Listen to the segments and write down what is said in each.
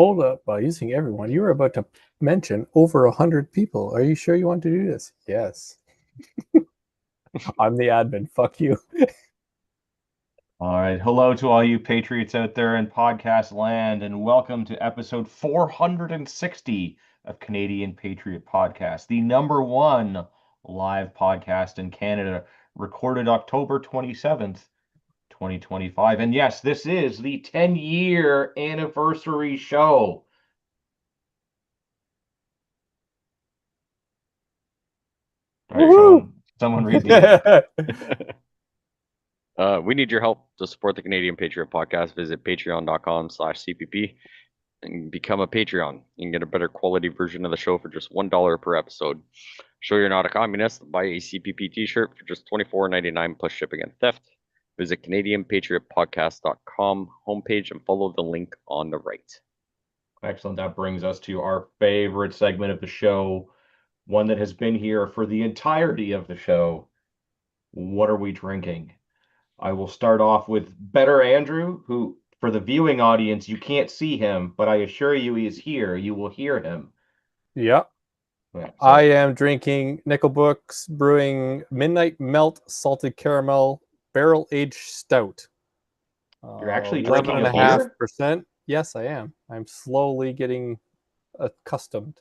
Hold up, by using everyone. You were about to mention over 100 people. Are you sure you want to do this? Yes. I'm the admin. Fuck you. All right. Hello to all you patriots out there in podcast land, and welcome to episode 460 of Canadian Patriot Podcast, the number one live podcast in Canada, recorded October 27th, 2025. And yes, this is the 10-year anniversary show. All right, Woohoo! someone read the We need your help to support the Canadian Patriot Podcast. Visit patreon.com/CPP and become a Patreon. You can get a better quality version of the show for just $1 per episode. Show you're not a communist. Buy a CPP t-shirt for just $24.99 plus shipping and theft. Visit CanadianPatriotPodcast.com homepage and follow the link on the right. Excellent. That brings us to our favorite segment of the show, one that has been here for the entirety of the show. What are we drinking? I will start off with Better Andrew, who, for the viewing audience, you can't see him, but I assure you he is here. You will hear him. Yep. Yeah, so I am drinking Nickelbrook's Brewing Midnight Melt Salted Caramel Barrel Aged Stout. you're actually drinking a beer? 11.5%. Yes, I am. I'm slowly getting accustomed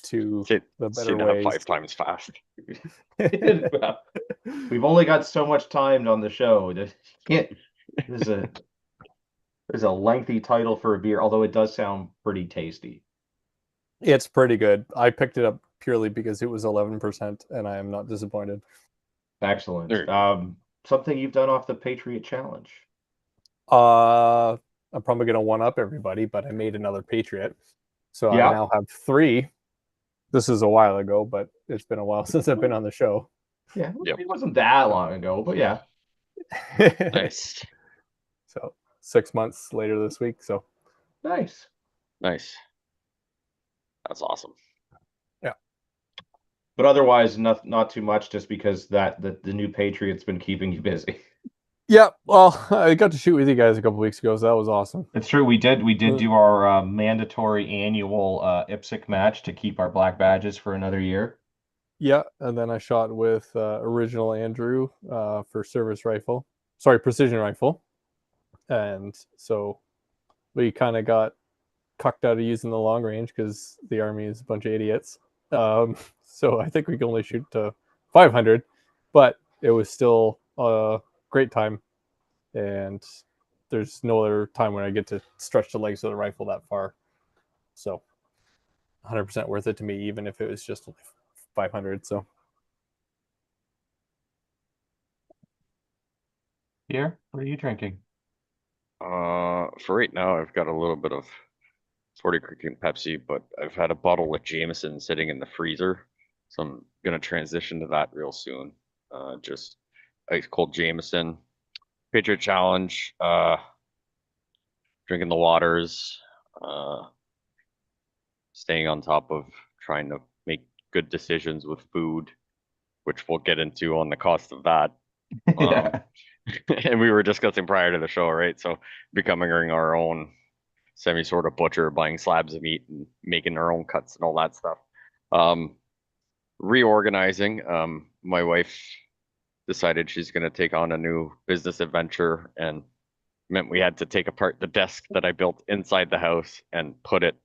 to the better ways. 5 times fast. We've only got so much time on the show. There's a lengthy title for a beer, although it does sound pretty tasty. It's pretty good. I picked it up purely because it was 11%, and I am not disappointed. Excellent. Something you've done off the Patriot Challenge. I'm probably going to one-up everybody, but I made another Patriot. So Yeah. I now have 3. This is a while ago, but it's been a while since I've been on the show. Yeah, Yep. It wasn't that long ago, but yeah. Nice. So 6 months later this week. So Nice. That's awesome. Yeah. But otherwise, not too much, just because the new Patriot's been keeping you busy. yeah, well, I got to shoot with you guys a couple weeks ago, so that was awesome. It's true. We did do our mandatory annual IPSC match to keep our black badges for another year. Yeah, and then I shot with original Andrew for precision rifle. And so we kind of got cucked out of using the long range because the Army is a bunch of idiots. So I think we can only shoot to 500, but it was still a great time. And there's no other time when I get to stretch the legs of the rifle that far. So 100% worth it to me, even if it was just 500. So Here, what are you drinking? For right now, I've got a little bit of 40 Creek and Pepsi, but I've had a bottle of Jameson sitting in the freezer, so I'm gonna transition to that real soon. Just ice cold Jameson, Patriot Challenge, drinking the waters, staying on top of trying to make good decisions with food, which we'll get into on the cost of that. Yeah. And we were discussing prior to the show, right? So becoming our own semi sort of butcher, buying slabs of meat and making our own cuts and all that stuff. Reorganizing. My wife decided she's going to take on a new business adventure, and meant we had to take apart the desk that I built inside the house and put it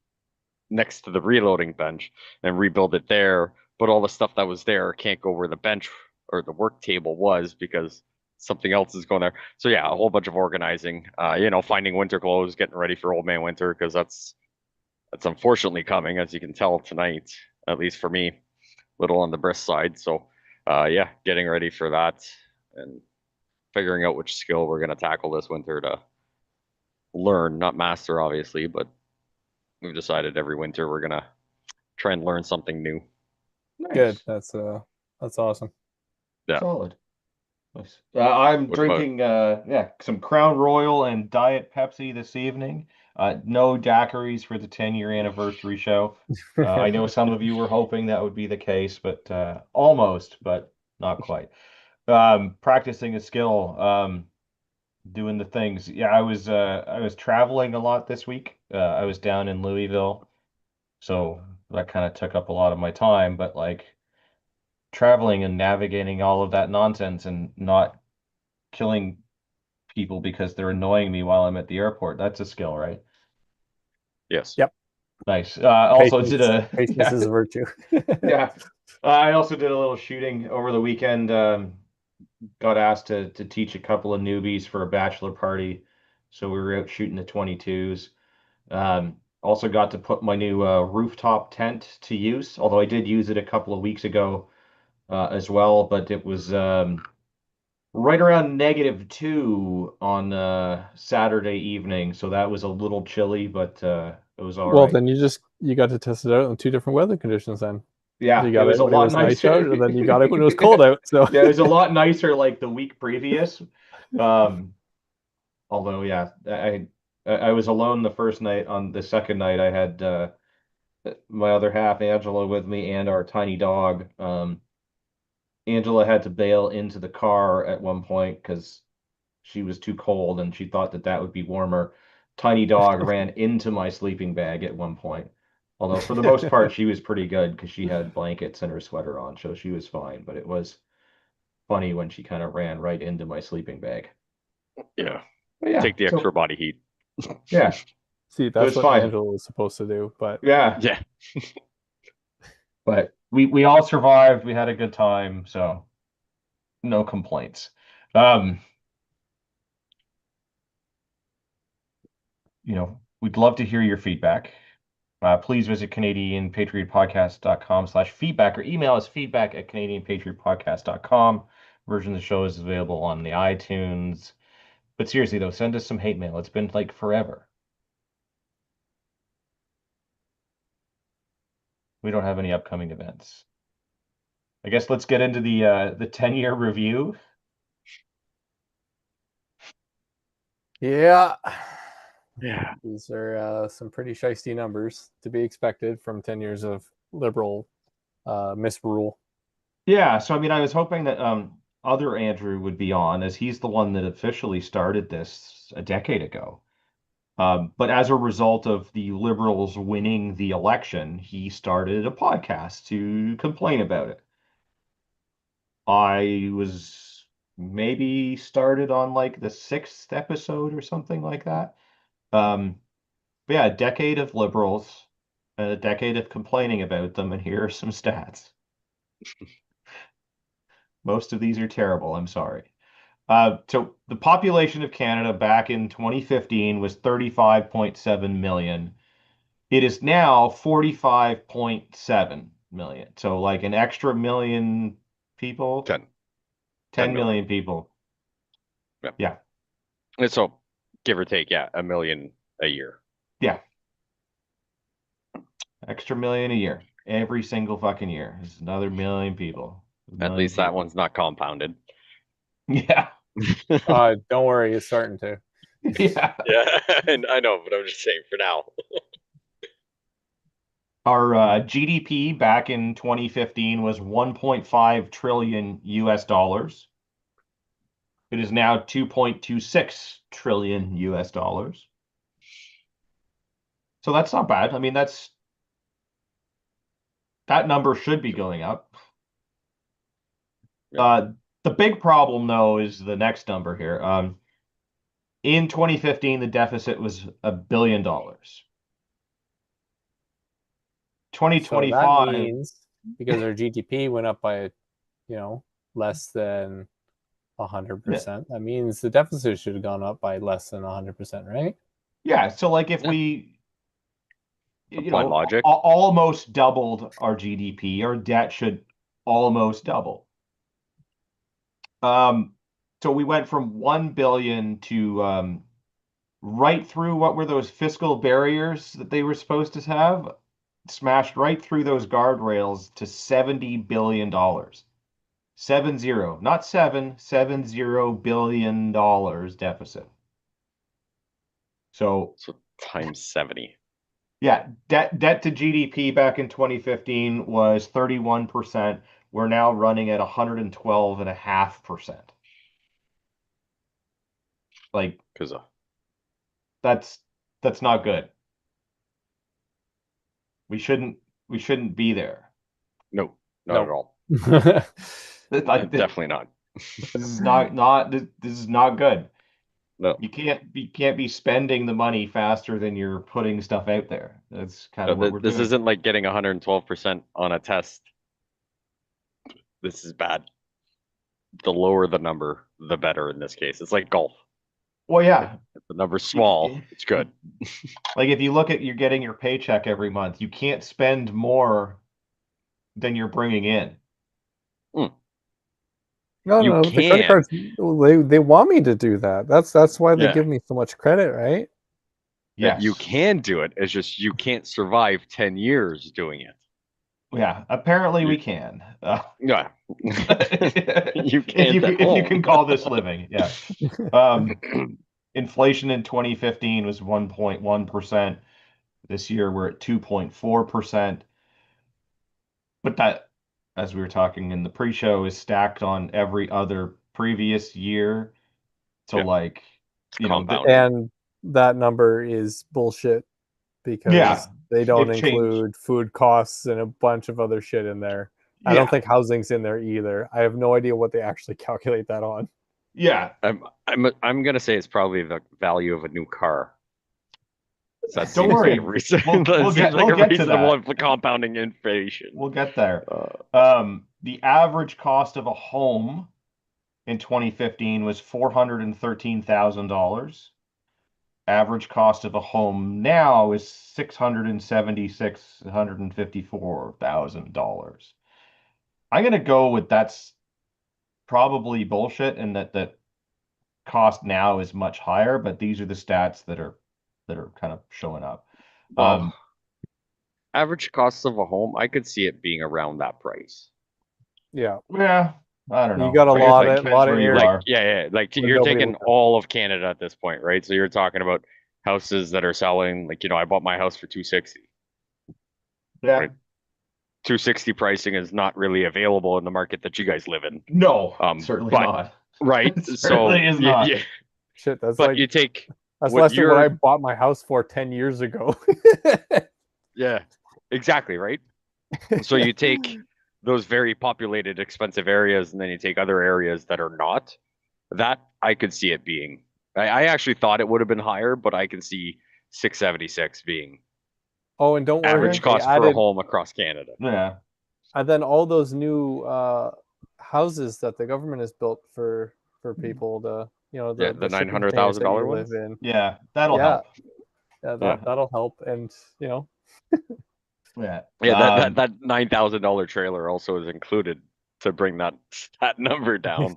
next to the reloading bench and rebuild it there. But all the stuff that was there can't go where the bench or the work table was because something else is going there. So yeah, a whole bunch of organizing, finding winter clothes, getting ready for old man winter, because that's unfortunately coming, as you can tell tonight, at least for me, a little on the brisk side. So yeah, getting ready for that and figuring out which skill we're going to tackle this winter to learn, not master, obviously, but we've decided every winter we're going to try and learn something new. Nice. good. That's awesome. Yeah. Solid. Nice. I'm drinking some Crown Royal and Diet Pepsi this evening. No daiquiris for the 10-year anniversary show. I know some of you were hoping that would be the case, but almost, but not quite. Practicing a skill. doing the things. Yeah, I was traveling a lot this week. I was down in Louisville, so that kind of took up a lot of my time. But like traveling and navigating all of that nonsense and not killing people because they're annoying me while I'm at the airport, that's a skill, right? Yes. Yep. Nice. Also did Patience. a Patience is a virtue. yeah. I also did a little shooting over the weekend. Got asked to teach a couple of newbies for a bachelor party, so we were out shooting the 22s. Also got to put my new rooftop tent to use, although I did use it a couple of weeks ago as well, but it was right around -2 on Saturday evening, so that was a little chilly, but it was all Well, right. then you got to test it out in two different weather conditions. Then Yeah, you it got was it a when it lot was nice out, nicer. and then you got it when it was cold out. So Yeah, it was a lot nicer like the week previous. Um, Although, yeah, I was alone the first night. On the second night, I had my other half, Angela, with me and our tiny dog. Angela had to bail into the car at one point because she was too cold and she thought that that would be warmer. Tiny dog ran into my sleeping bag at one point. Although for the most part, she was pretty good because she had blankets and her sweater on, so she was fine. But it was funny when she kind of ran right into my sleeping bag. Yeah. But yeah, Take the extra so body heat. yeah, see, it that's was what fine. Angela was supposed to do. But Yeah. Yeah. But we all survived. We had a good time, so no complaints. Um, we'd love to hear your feedback. Please visit CanadianPatriotPodcast.com/feedback or email us feedback@CanadianPatriotPodcast.com. Version of the show is available on the iTunes. But seriously though, send us some hate mail. It's been like forever. We don't have any upcoming events. I guess let's get into the 10-year review. yeah, Yeah. these are some pretty shisty numbers to be expected from 10 years of liberal misrule. Yeah, so I mean, I was hoping that other Andrew would be on, as he's the one that officially started this a decade ago. But as a result of the Liberals winning the election, he started a podcast to complain about it. I was maybe started on like the sixth episode or something like that. But yeah, a decade of Liberals, and a decade of complaining about them, and here are some stats. Most of these are terrible, I'm sorry. So the population of Canada back in 2015 was 35.7 million. It is now 45.7 million. So like an extra million people, 10. 10 10 million. million people. Yeah. Yeah. And so, give or take, yeah, a million a year. Yeah. Extra million a year. Every single fucking year. It's another million people. A At million least that people. one's not compounded. Yeah. Don't worry, it's starting to. Yeah. Yeah, and I know, but I'm just saying for now. Our GDP back in 2015 was 1.5 trillion US dollars. It is now 2.26 trillion US dollars. So that's not bad. I mean, that number should be going up. Yeah. Uh, the big problem though is the next number here. In 2015, the deficit was $1 billion. So that 2025, means because our GDP went up by, less than yeah, 100%, that means the deficit should have gone up by less than 100%, right? yeah. So like if Yeah. we, Apply logic. almost doubled our GDP, our debt should almost double. Um, so we went from 1 billion to right through what were those fiscal barriers that they were supposed to have, smashed right through those guardrails to $70 billion. 70, not 7, $70 billion deficit. So So times 70. yeah, debt to GDP back in 2015 was 31%. We're now running at 112.5%. Like Because that's not good. We shouldn't be there. no, not at No. all. Like Definitely not. this is this is not good. No. You can't be spending the money faster than you're putting stuff out there. That's kind of what we're This doing. isn't like getting 112% on a test. This is bad. The lower the number, the better in this case. It's like golf. Well, yeah. If the number's small, it's good. Like if you look at you're getting your paycheck every month, you can't spend more than you're bringing in. Mm. No, You no, the credit can. cards, they want me to do that. That's why they Yeah. give me so much credit, right? You Yes. can do it. It's just you can't survive 10 years doing it. Yeah. Apparently You, we can. yeah. You If can't at if you home. can call this living. Yeah. Inflation in 2015 was 1.1%. This year we're at 2.4%. But that, as we were talking in the pre-show, is stacked on every other previous year. So Yeah. like, It's you know, compounding. And that number is bullshit yeah, because they don't they've changed. include food costs and a bunch of other shit in there. I don't Yeah, think housing's in there either. I have no idea what they actually calculate that on. yeah. I'm gonna say it's probably the value of a new car. So that Don't seems like a worry. reason. That seems like We'll a get to reasonable that. compounding inflation. We'll get there. Uh, The average cost of a home in 2015 was $413,000. Average cost of a home now is $654,000. I'm gonna go with that's probably bullshit, and that cost now is much higher, but these are the stats that are kind of showing up. well, Um, average cost of a home, I could see it being around that price. Yeah. yeah, I don't You know. got a I guess it Like, depends lot of where you areas are. yeah, like where you're nobody taking lives. all of Canada at this point, right? So you're talking about houses that are selling, like, I bought my house for 260, Yeah. right? 260 pricing is not really available in the market that you guys live in. No, certainly But not. right, It so certainly is not. yeah, Shit, but you take that's what less than what I you're, bought my house for 10 years ago. yeah, exactly, right? So you take those very populated, expensive areas, and then you take other areas that are not. That I could see it being. I actually thought it would have been higher, but I can see 676 being Oh, and don't worry, average Okay. they cost for a added, home across Canada. Yeah. and then all those new houses that the government has built for people to, Yeah, the the nine shipping hundred containers thousand that dollar you live ones. in. Yeah, that'll Yeah, help. yeah, Yeah, that'll help, and Yeah. yeah. That $9,000 trailer also is included to bring that number down.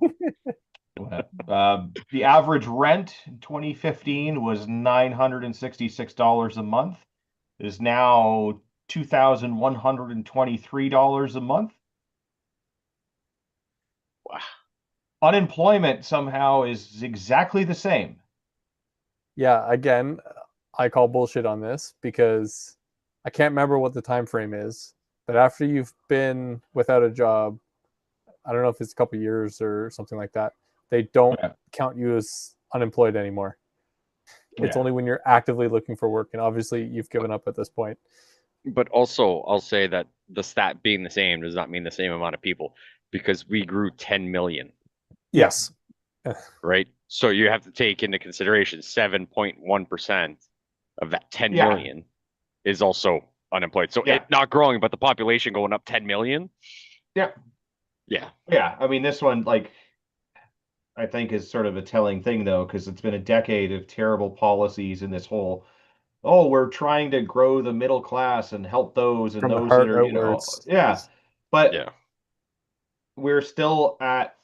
The average rent in 2015 was $966 a month. It is now $2,123 a month. Wow. Unemployment somehow is exactly the same. yeah. Again, I call bullshit on this because I can't remember what the time frame is, but after you've been without a job, I don't know if it's a couple years or something like that, they don't Yeah. count you as unemployed anymore. It's Yeah. only when you're actively looking for work, and obviously you've given up at this point. But also, I'll say that the stat being the same does not mean the same amount of people because we grew 10 million, Yeah. Yes. right? So you have to take into consideration 7.1% of that 10 Yeah. million is also unemployed. So Yeah. it not growing, but the population going up 10 million. Yeah. Yeah. Yeah. I mean, this one, like, I think is sort of a telling thing, though, because it's been a decade of terrible policies in this whole, oh, we're trying to grow the middle class and help those and From the those that heart are, outwards. yeah. But Yeah. we're still at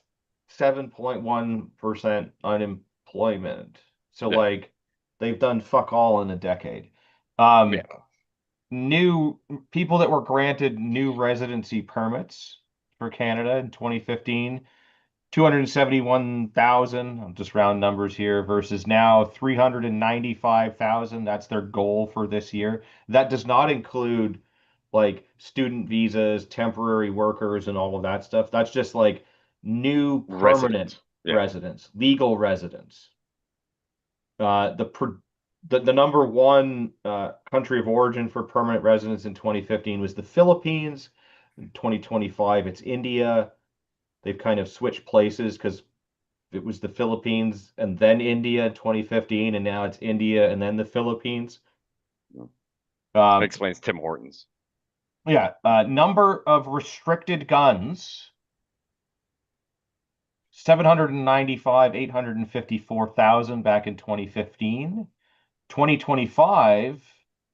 7.1% unemployment. So, Yeah. like, they've done fuck all in a decade. Yeah. New people that were granted new residency permits for Canada in 2015, 271,000, I'm just round numbers here, versus now 395,000. That's their goal for this year. That does not include like student visas, temporary workers, and all of that stuff. That's just like new permanent Resident. Yeah. residents, legal residents. The number one country of origin for permanent residents in 2015 was the Philippines. In 2025, it's India. They've kind of switched places because it was the Philippines and then India in 2015, and now it's India and then the Philippines. That Um, explains Tim Hortons. yeah, number of restricted guns 795, 854,000 back in 2015. 2025,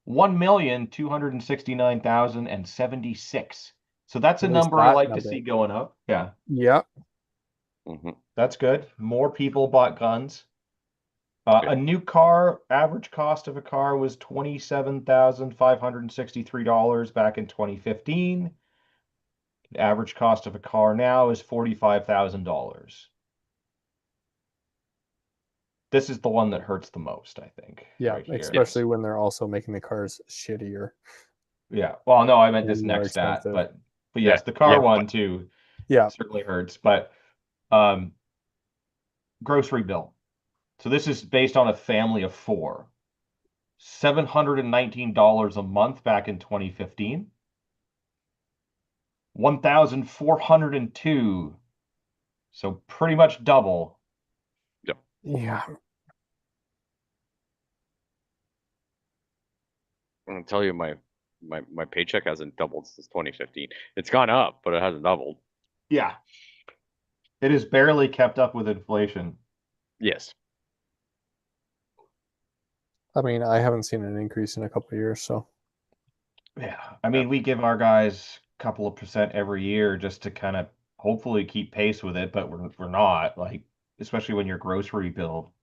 1,269,076. So that's a At least number I that like to number. see going up. Yeah, Yeah. that's good. More people bought guns. Yeah. A new car, average cost of a car was $27,563 back in 2015. The average cost of a car now is $45,000. This is the one that hurts the most, I think, Yeah. right here. Especially when they're also making the cars shittier Yeah. Well, no, I meant this and more next stat, expensive. but Yeah. yes, the car Yeah. one too Yeah. certainly hurts. But um, grocery bill. So this is based on a family of four. $719 a month back in 2015. 1,402. So pretty much double. Yeah. Yeah. I'm gonna tell you, my paycheck hasn't doubled since 2015. It's gone up, but it hasn't doubled. Yeah. It has barely kept up with inflation. Yes. I mean, I haven't seen an increase in a couple of years, so Yeah. I Yeah. mean, we give our guys a couple of percent every year just to kind of hopefully keep pace with it, but we're not, like, especially when your grocery bill.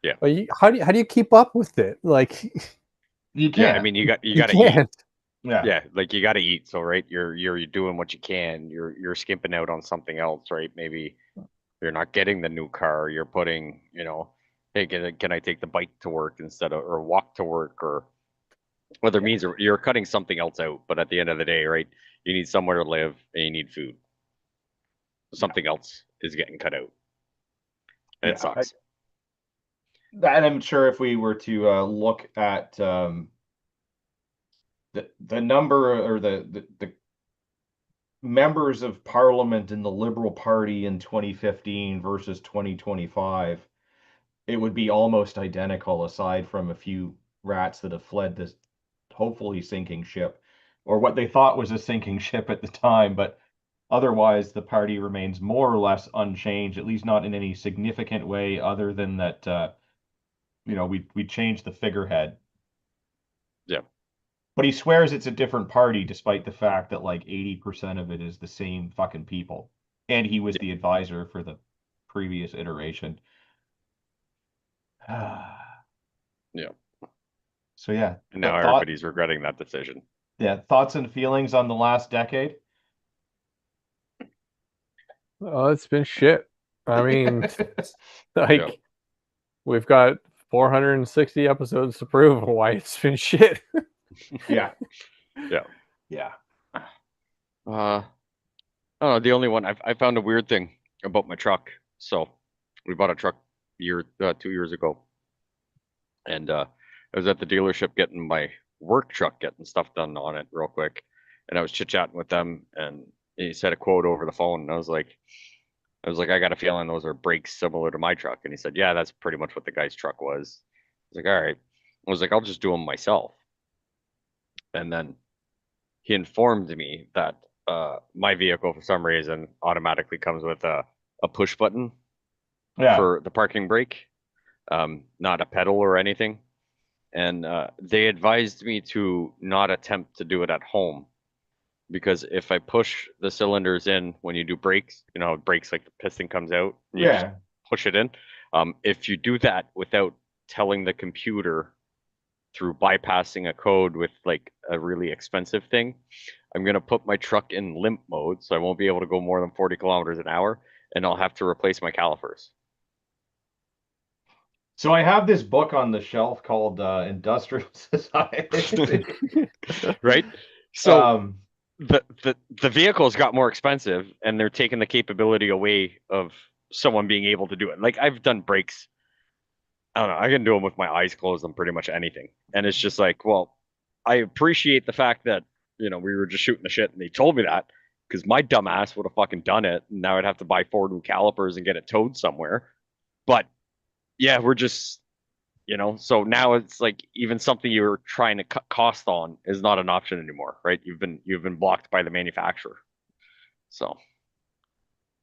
Yeah. but how do you keep up with it? Like You Yeah. I can't. mean, you you got to eat. can't. Yeah. Yeah, like you got to eat. So right, you're doing what you can. You're skimping out on something else, right? Maybe you're not getting the new car. You're putting, hey, can I take the bike to work instead of or walk to work or whether it Yeah. means you're cutting something else out. But at the end of the day, right, you need somewhere to live and you need food. Something else is getting cut out, and it Yeah. sucks. And I'm sure if we were to look at the number or the members of parliament in the Liberal Party in 2015 versus 2025, it would be almost identical aside from a few rats that have fled this hopefully sinking ship or what they thought was a sinking ship at the time. But otherwise, the party remains more or less unchanged, at least not in any significant way other than that, we changed the figurehead. Yeah, But he swears it's a different party, despite the fact that like 80% of it is the same fucking people. And he was yeah, the advisor for the previous iteration. yeah. So yeah, And the now thought, everybody's regretting that decision. yeah, thoughts and feelings on the last decade. Oh, it's been shit. I mean, Yeah, like we've got 460 episodes to prove why it's been shit. Yeah, yeah. yeah, I don't know. The only one I found a weird thing about my truck. So we bought a truck 2 years ago, and I was at the dealership getting my work truck, getting stuff done on it real quick, and I was chit chatting with them, and he said a quote over the phone, and I was like, I got a feeling those are brakes similar to my truck, and he said, yeah, that's pretty much what the guy's truck was. I was like, all right. I was like, I'll just do them myself, and then he informed me that my vehicle, for some reason, automatically comes with a push button yeah. for the parking brake, not a pedal or anything. And they advised me to not attempt to do it at home because if I push the cylinders in when you do brakes, it brakes like the piston comes out and you just Yeah. push it in. If you do that without telling the computer through bypassing a code with like a really expensive thing, I'm going to put my truck in limp mode so I won't be able to go more than 40 kilometers an hour and I'll have to replace my calipers. So I have this book on the shelf called Industrial Society. Right? So um, the vehicles got more expensive and they're taking the capability away of someone being able to do it. Like I've done brakes I don't know. I can do them with my eyes closed on pretty much anything. And it's just like, well, I appreciate the fact that, we were just shooting the shit and they told me that because my dumb ass would have fucking done it. And now I'd have to buy 4 new calipers and get it towed somewhere. But yeah, we're just, so now it's like even something you were trying to cut cost on is not an option anymore, right? You've been blocked by the manufacturer. So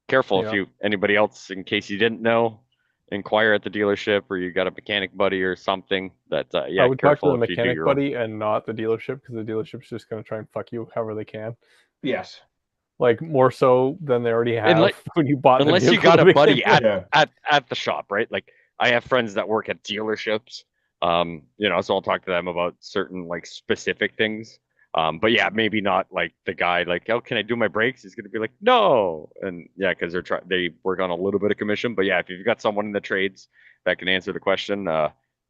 careful if Yeah. anybody else, in case you didn't know, inquire at the dealership or you got a mechanic buddy or something that I yeah, would talk to careful the if you do mechanic your own. buddy and not the dealership, because the dealership's just going to try and fuck you however they can. Yes. Like more so than they already have Unless, when you bought the unless you vehicle got to a begin buddy with. Yeah. at the shop, right? Like I have friends that work at dealerships. So I'll talk to them about certain like specific things. But yeah, maybe not like the guy like, oh, can I do my brakes? He's gonna be like, no, and yeah, because they work on a little bit of commission. But yeah, if you've got someone in the trades that can answer the question,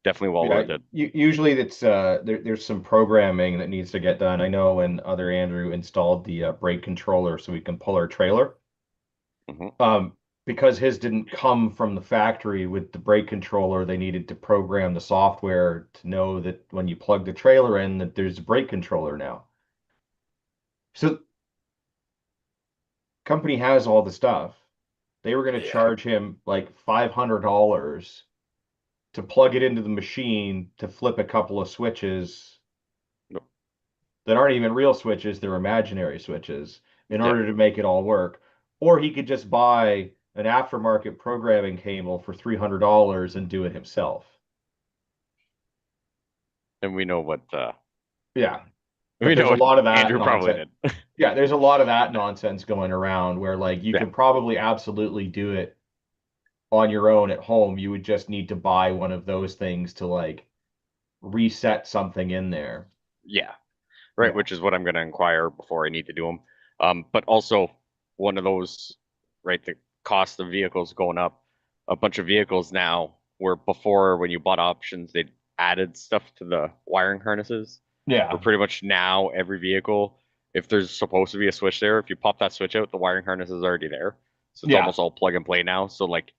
definitely well Yeah, worth it. usually it's there's some programming that needs to get done. I know when other Andrew installed the brake controller so we can pull our trailer. Hmm. Um, because his didn't come from the factory with the brake controller, they needed to program the software to know that when you plug the trailer in, that there's a brake controller now. So company has all the stuff. They were going to Yeah. charge him like $500 to plug it into the machine to flip a couple of switches that aren't even real switches, they're imaginary switches in Yeah, order to make it all work. Or he could just buy an aftermarket programming cable for $300 and do it himself. and we know what Yeah, but we know there's a what lot of that Andrew probably nonsense. did. Yeah, there's a lot of that nonsense going around where like you Yeah, could probably absolutely do it on your own at home. You would just need to buy one of those things to like reset something in there. yeah. Right, Yeah. which is what I'm going to inquire before I need to do them. But also one of those, right, the cost of vehicles going up. A bunch of vehicles now, where before when you bought options, they added stuff to the wiring harnesses. Where Yeah. pretty much now every vehicle, if there's supposed to be a switch there, if you pop that switch out, the wiring harness is already there. So it's Yeah. almost all plug and play now. So like,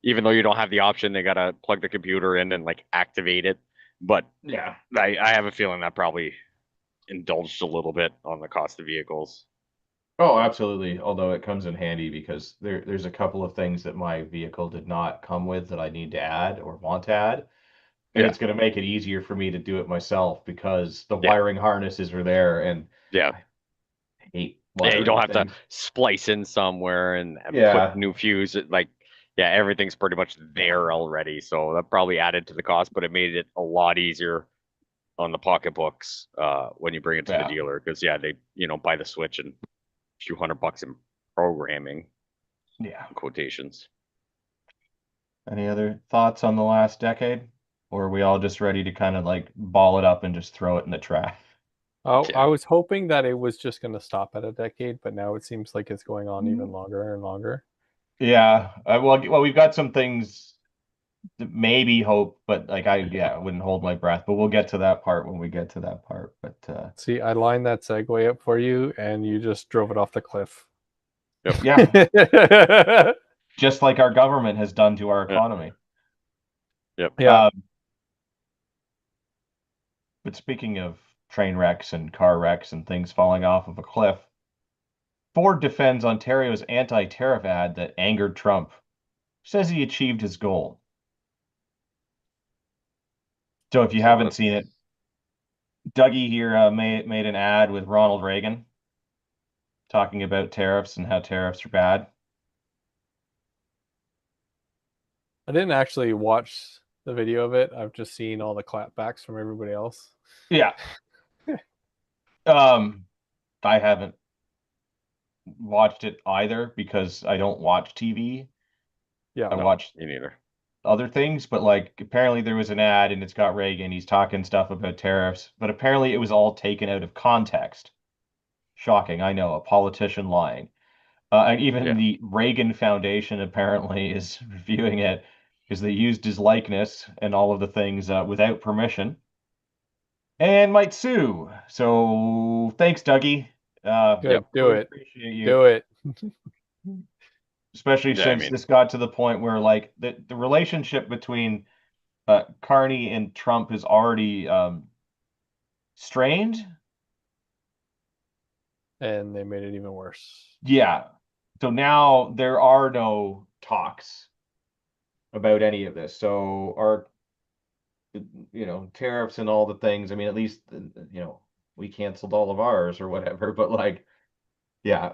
even though you don't have the option, they gotta plug the computer in and like activate it. But Yeah. I have a feeling that probably indulged a little bit on the cost of vehicles. Oh, absolutely. Although it comes in handy because there's a couple of things that my vehicle did not come with that I need to add or want to add. And Yeah, it's going to make it easier for me to do it myself because the yeah, wiring harnesses are there and yeah, I hate yeah. You don't wiring have to things. splice in somewhere and put Yeah. new fuse. Like, yeah, everything's pretty much there already. So that probably added to the cost, but it made it a lot easier on the pocketbooks when you bring it to the Yeah. dealer because yeah, they buy the switch and a few $100 in programming Yeah. quotations. Any other thoughts on the last decade? Or are we all just ready to kind of like ball it up and just throw it in the trash? Oh, I Yeah, was hoping that it was just going to stop at a decade, but now it seems like it's going on even longer and longer. Yeah. Well, we've got some things that maybe hope, but like I wouldn't hold my breath. But we'll get to that part when we get to that part. But See, I lined that segue up for you, and you just drove it off the cliff. yep, yeah, Yeah. just like our government has done to our yep, economy. yep. Um, but speaking of train wrecks and car wrecks and things falling off of a cliff, Ford defends Ontario's anti-tariff ad that angered Trump, says he achieved his goal. So if you So haven't seen that's it, Dougie here made an ad with Ronald Reagan talking about tariffs and how tariffs are bad. I didn't actually watch the video of it. I've just seen all the clapbacks from everybody else. Yeah. Um, I haven't watched it either because I don't watch TV. Yeah. I no, watch me neither. other things, but like apparently there was an ad and it's got Reagan. He's talking stuff about tariffs, but apparently it was all taken out of context. Shocking, I know, a politician lying. And even Yeah, the Reagan Foundation apparently is reviewing it because they used his likeness and all of the things without permission and might sue. So thanks, Dougie. yep, Good. Do Really it. appreciate you. Do it. Especially yeah. I since mean, this got to the point where like the relationship between Carney and Trump is already strained. And they made it even worse. Yeah. So now there are no talks about any of this. So our, tariffs and all the things. I mean, at least, we canceled all of ours or whatever. But like, yeah,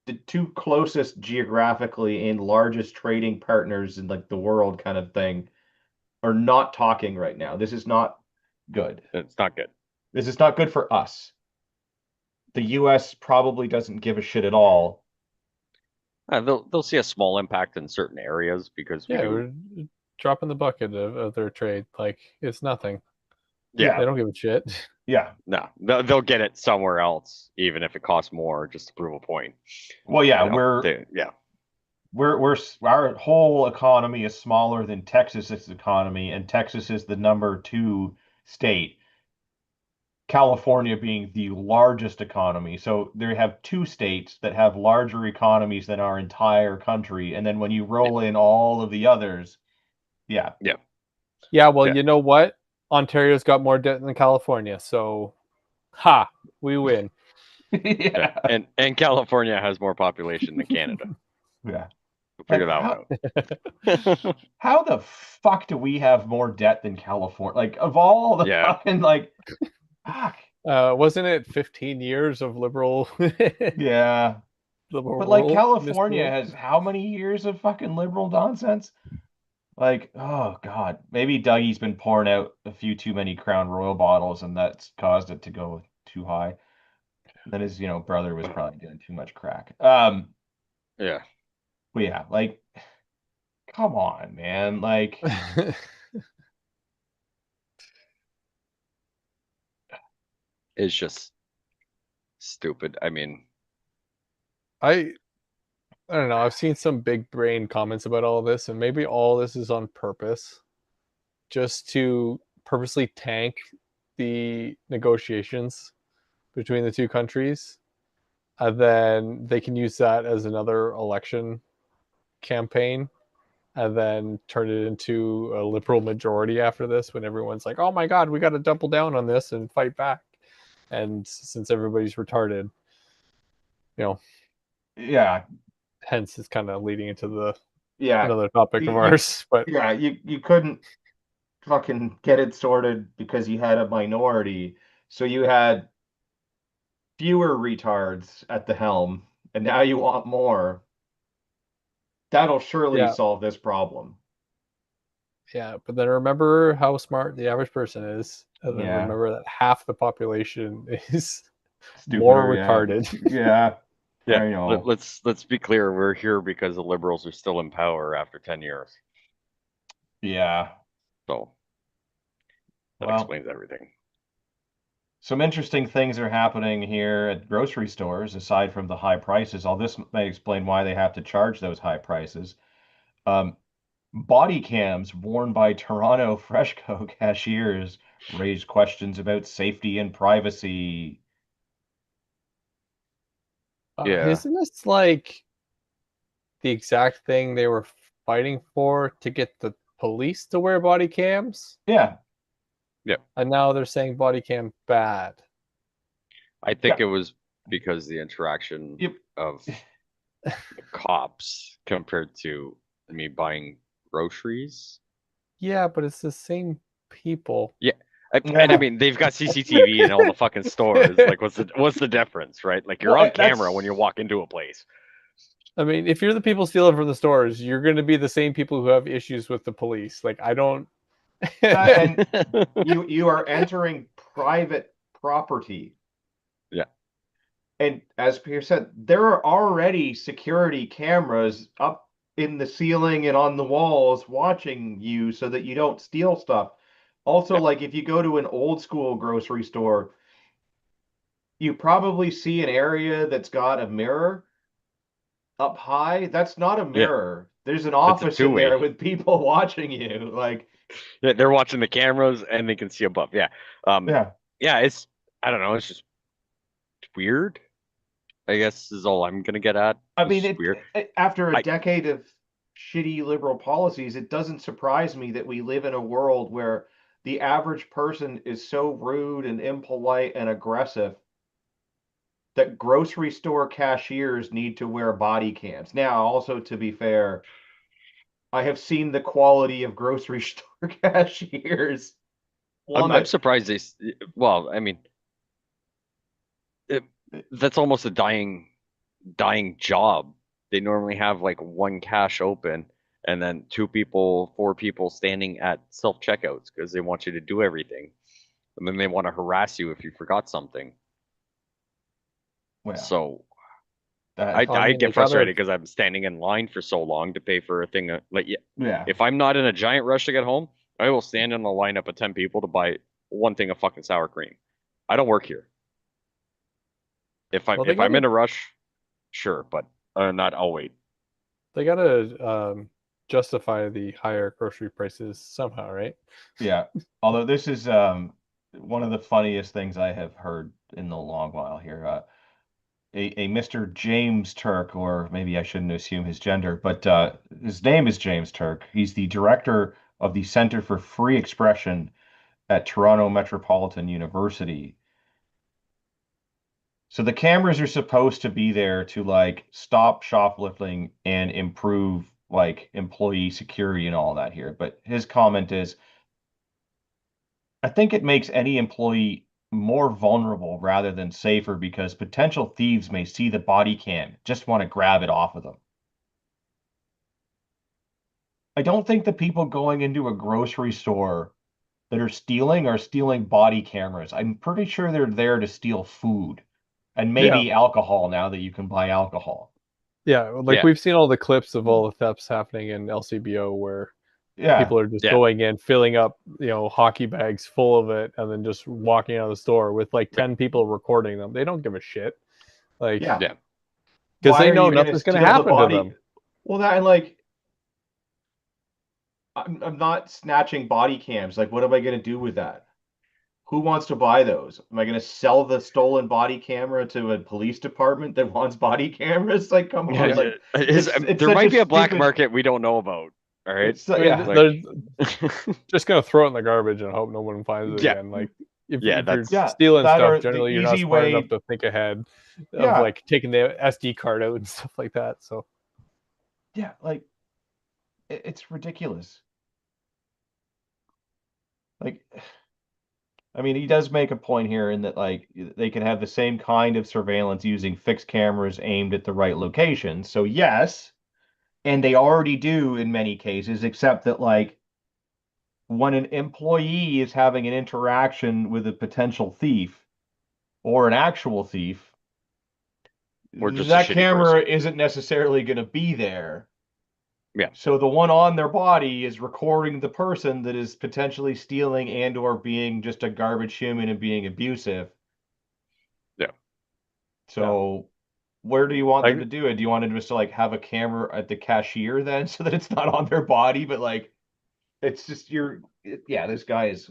the two closest geographically and largest trading partners in like the world kind of thing are not talking right now. This is not good. It's not good. This is not good for us. The US probably doesn't give a shit at all. They'll see a small impact in certain areas because we Yeah, do. we're dropping the bucket of their trade. Like it's nothing. Yeah, They don't give a shit. Yeah. no, they'll get it somewhere else, even if it costs more, just to prove a point. Well, yeah, Yeah, we're our whole economy is smaller than Texas's economy, and Texas is the number 2 state. California being the largest economy. So they have 2 states that have larger economies than our entire country. And then when you roll in all of the others, yeah. yeah, Yeah, well, yeah. you know what? Ontario's got more debt than California, so we win. Yeah. Yeah. And California has more population than Canada. Yeah. Figure Like that one out. how the fuck do we have more debt than California? Like of all the Yeah. fucking like fuck. Wasn't it 15 years of liberal Yeah. liberal But like rule? California has how many years of fucking liberal nonsense? Like, oh God, maybe Dougie's been pouring out a few too many Crown Royal bottles and that's caused it to go too high. Then his, brother was probably doing too much crack. Yeah. But yeah, like, come on, man. Like, It's just stupid. I mean, I I don't know. I've seen some big brain comments about all this, and maybe all this is on purpose, just to purposely tank the negotiations between the two countries. And then they can use that as another election campaign and then turn it into a liberal majority after this when everyone's like, oh my God, we got to double down on this and fight back. And since everybody's retarded, you know, yeah, hence it's kind of leading into the yeah. another topic of You, ours. But yeah, you couldn't fucking get it sorted because you had a minority. So you had fewer retards at the helm, and now you want more. That'll surely yeah, solve this problem. yeah. But then remember how smart the average person is. And then Yeah. remember that half the population is more Stupider, yeah. retarded. Yeah, yeah. I know. Let's be clear. We're here because the liberals are still in power after 10 years. Yeah. So that Well, explains everything. some interesting things are happening here at grocery stores aside from the high prices. All this may explain why they have to charge those high prices. Um, Body cams worn by Toronto Freshco cashiers raised questions about safety and privacy. Yeah. Isn't this like the exact thing they were fighting for to get the police to wear body cams? Yeah, Yeah. And now they're saying body cam bad. I think yeah. it was because the interaction Yep. of the cops compared to me buying groceries. Yeah, but it's the same people. Yeah. And I Yeah. mean, they've got CCTV in all the fucking stores. Like, what's the difference, right? Like, you're Well, on camera when you that's walk into a place. I mean, if you're the people stealing from the stores, you're going to be the same people who have issues with the police. Like, I don't. and you are entering private property. Yeah. And as Pierre said, there are already security cameras up in the ceiling and on the walls watching you so that you don't steal stuff. Also, Yeah. like if you go to an old school grocery store, you probably see an area that's got a mirror up high. That's not a Yeah. mirror. There's an That's a office in two-way. there with people watching you. Like, Yeah, they're watching the cameras and they can see above. Yeah. Um, yeah. yeah, I don't know, it's just weird, I guess is all I'm gonna get at. I It's mean, just weird. after a I decade of shitty liberal policies, it doesn't surprise me that we live in a world where the average person is so rude and impolite and aggressive that grocery store cashiers need to wear body cams. Now, also to be fair, I have seen the quality of grocery store cashiers I'm plummet. surprised well, I mean, it, that's almost a dying job. They normally have like one cash open and then two people, four people standing at self checkouts because they want you to do everything. And then they want to harass you if you forgot something. Well, So that I I mean, they get gotta. frustrated because I'm standing in line for so long to pay for a thing. Like, yeah, yeah. if I'm not in a giant rush to get home, I will stand in the lineup of 10 people to buy one thing of fucking sour cream. I don't work here. Well, If I'm in a rush, sure, but not. I'll wait. they gotta justify the higher grocery prices somehow, right? Yeah. Although this is one of the funniest things I have heard in a long while here. A Mr. James Turk, or maybe I shouldn't assume his gender, but his name is James Turk. He's the director of the Center for Free Expression at Toronto Metropolitan University. So the cameras are supposed to be there to like stop shoplifting and improve like employee security and all that here. But his comment is, I think it makes any employee more vulnerable rather than safer because potential thieves may see the body cam, just want to grab it off of them. I don't think the people going into a grocery store that are stealing body cameras. I'm pretty sure they're there to steal food and Yeah, maybe alcohol now that you can buy alcohol. yeah. Like Yeah, we've seen all the clips of all the thefts happening in LCBO where Yeah. people are just yeah, going in, filling up, hockey bags full of it, and then just walking out of the store with like yeah, 10 people recording them. They don't give a shit, like, Yeah. yeah. because Why they are know you going to nothing's gonna steal the happen to body? them. Well, that and like I'm not snatching body cams. Like, what am I going to do with that? Who wants to buy those? Am I going to sell the stolen body camera to a police department that wants body cameras? Like, come Yeah, on, Yeah, yeah. like it's There such a might be a black stupid. market we don't know about. All right, It's I mean, yeah, like, they're just gonna throw it in the garbage and hope no one finds it yeah, again. Like, if yeah. you're yeah. That's stealing That stuff, or the generally you're not easy smart enough way. to think ahead of Yeah, like taking the SD card out and stuff like that. So yeah. Like it's ridiculous. Like I mean, he does make a point here in that like they can have the same kind of surveillance using fixed cameras aimed at the right location. So yes, and they already do in many cases, except that like when an employee is having an interaction with a potential thief or an actual thief, or just a that shitty camera person. isn't necessarily going to be there. Yeah, So the one on their body is recording the person that is potentially stealing and or being just a garbage human and being abusive. yeah. yeah, So where do you want them like to do it? Do you want them just to like have a camera at the cashier then so that it's not on their body, but like it's just yeah, this guy is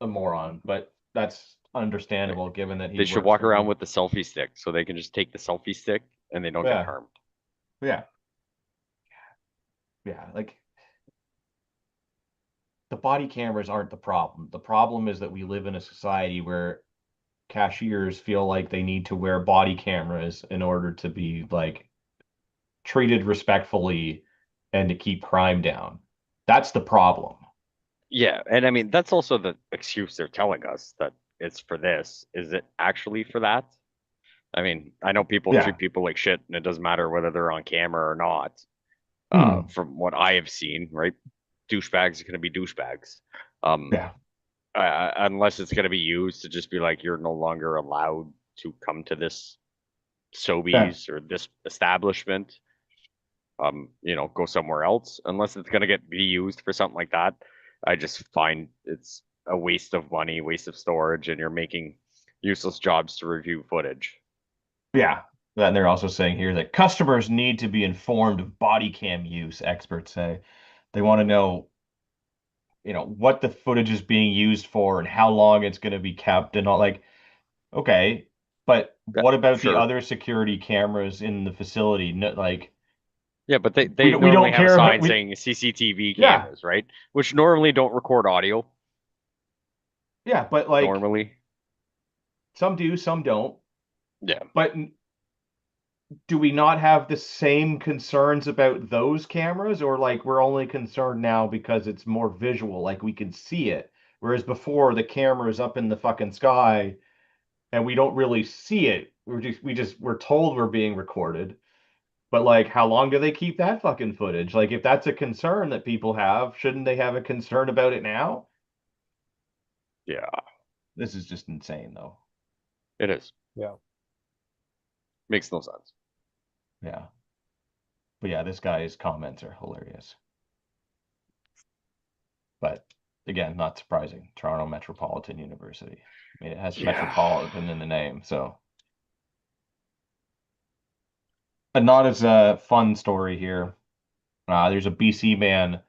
a moron, but that's understandable given that he They should works walk for around the with the selfie stick so they can just take the selfie stick and they don't get yeah, harmed. yeah, yeah. Like the body cameras aren't the problem. The problem is that we live in a society where cashiers feel like they need to wear body cameras in order to be like treated respectfully and to keep crime down. That's the problem. Yeah, and I mean that's also the excuse they're telling us that it's for this. Is it actually for that? I mean, I know people Yeah. treat people like shit, and it doesn't matter whether they're on camera or not. Hmm. From what I have seen, right? Douchebags are going to be douchebags. Um, Yeah. unless it's going to be used to just be like, you're no longer allowed to come to this Yeah. Sobeys or this establishment. Go somewhere else. Unless it's going to be used for something like that, I just find it's a waste of money, waste of storage, and you're making useless jobs to review footage. Yeah. And they're also saying here that customers need to be informed of body cam use, experts say. They want to know, what the footage is being used for and how long it's going to be kept and all like, okay, but Yeah, what about the sure. other security cameras in the facility? No, like, Yeah, but they We normally don't have a care about sign saying CCTV Yeah. cameras, right? Which normally don't record audio. Yeah, but like Normally, some do, some don't. yeah, But do we not have the same concerns about those cameras, or like we're only concerned now because it's more visual, like we can see it, whereas before the camera's up in the fucking sky and we don't really see it. We're told we're being recorded. But like, how long do they keep that fucking footage? Like, if that's a concern that people have, shouldn't they have a concern about it now? yeah, This is just insane, though. it is. Yeah. Makes no sense. Yeah. But yeah, this guy's comments are hilarious. But again, not surprising. Toronto Metropolitan University. I mean, it has Yeah. metropolitan in the name, so. But not as a fun story here. There's a BC man.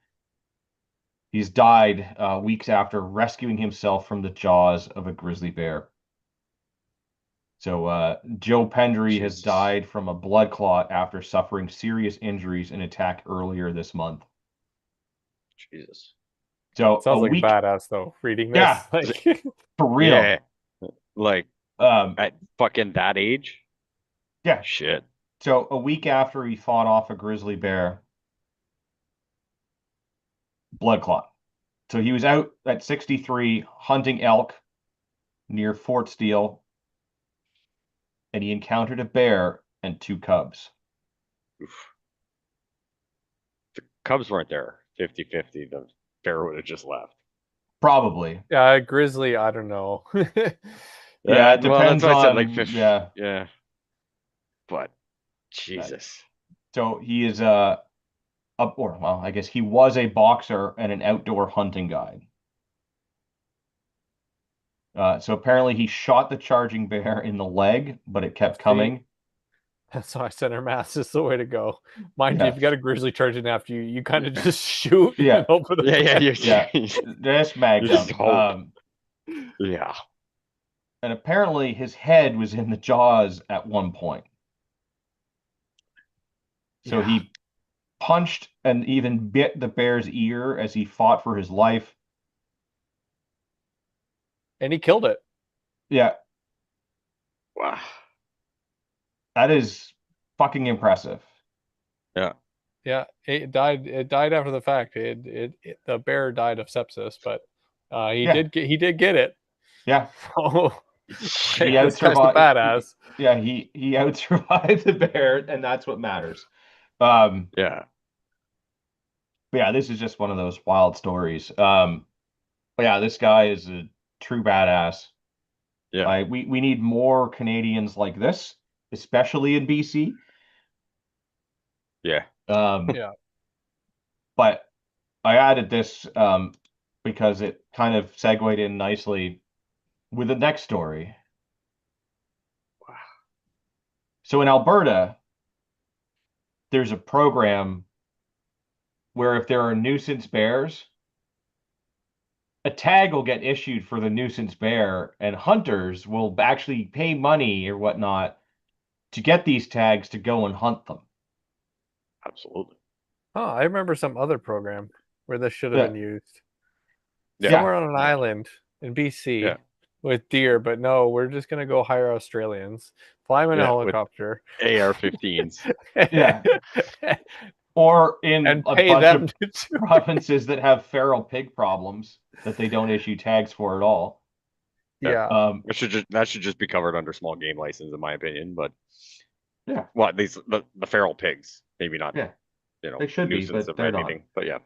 He's died weeks after rescuing himself from the jaws of a grizzly bear. So Joe Pendry has Jesus. died from a blood clot after suffering serious injuries in an attack earlier this month. Jesus. So a Sounds like a week, badass though. Reading this, yeah, like, for real. Yeah. Like Um, at fucking that age? yeah. Shit. So a week after he fought off a grizzly bear, blood clot. So he was out at 63 hunting elk near Fort Steele, and he encountered a bear and two cubs. Oof. The Cubs weren't there 50-50. The bear would have just left. Probably. yeah, grizzly. I don't know. Yeah, it Well, that's depends why I said like on, fish. yeah. Yeah. But That- Jesus. So he is or well, I guess he was a boxer and an outdoor hunting guide. So apparently he shot the charging bear in the leg, but it kept See, coming. that's why center mass is the way to go. Mind you, Yeah, if you got a grizzly charging after you, you kind of just shoot yeah, and hope for the Yeah, yeah, best. yeah. Just mag you just jump. hope. Yeah. And apparently his head was in the jaws at one point. So Yeah. he punched and even bit the bear's ear as he fought for his life. And he killed it. Yeah, Wow. that is fucking impressive. Yeah. Yeah, it died. It died after the fact. The bear died of sepsis, but he Yeah, did get it. yeah. Oh, He Shit. this guy's the outsurvived. badass. Yeah, he outsurvived the bear, and that's what matters. Um, Yeah. but yeah, this is just one of those wild stories. But yeah, this guy is a true badass. Yeah. We need more Canadians like this, especially in BC. Yeah. Yeah. But I added this because it kind of segued in nicely with the next story. Wow. So in Alberta, there's a program where if there are nuisance bears, a tag will get issued for the nuisance bear, and hunters will actually pay money or whatnot to get these tags to go and hunt them. Absolutely. Oh, I remember some other program where this should have Yeah, been used. Yeah. Somewhere on an island in BC Yeah. with deer, but no, we're just gonna go hire Australians, fly them in a Yeah. With helicopter, AR-15s. yeah. Or in and a pay bunch them of to do it. provinces that have feral pig problems that they don't issue tags for at all. Yeah. Yeah. That should just be covered under small game license, in my opinion. But Yeah, well, these the feral pigs, maybe not, yeah, they should be, nuisance but of they're not. anything. But yeah.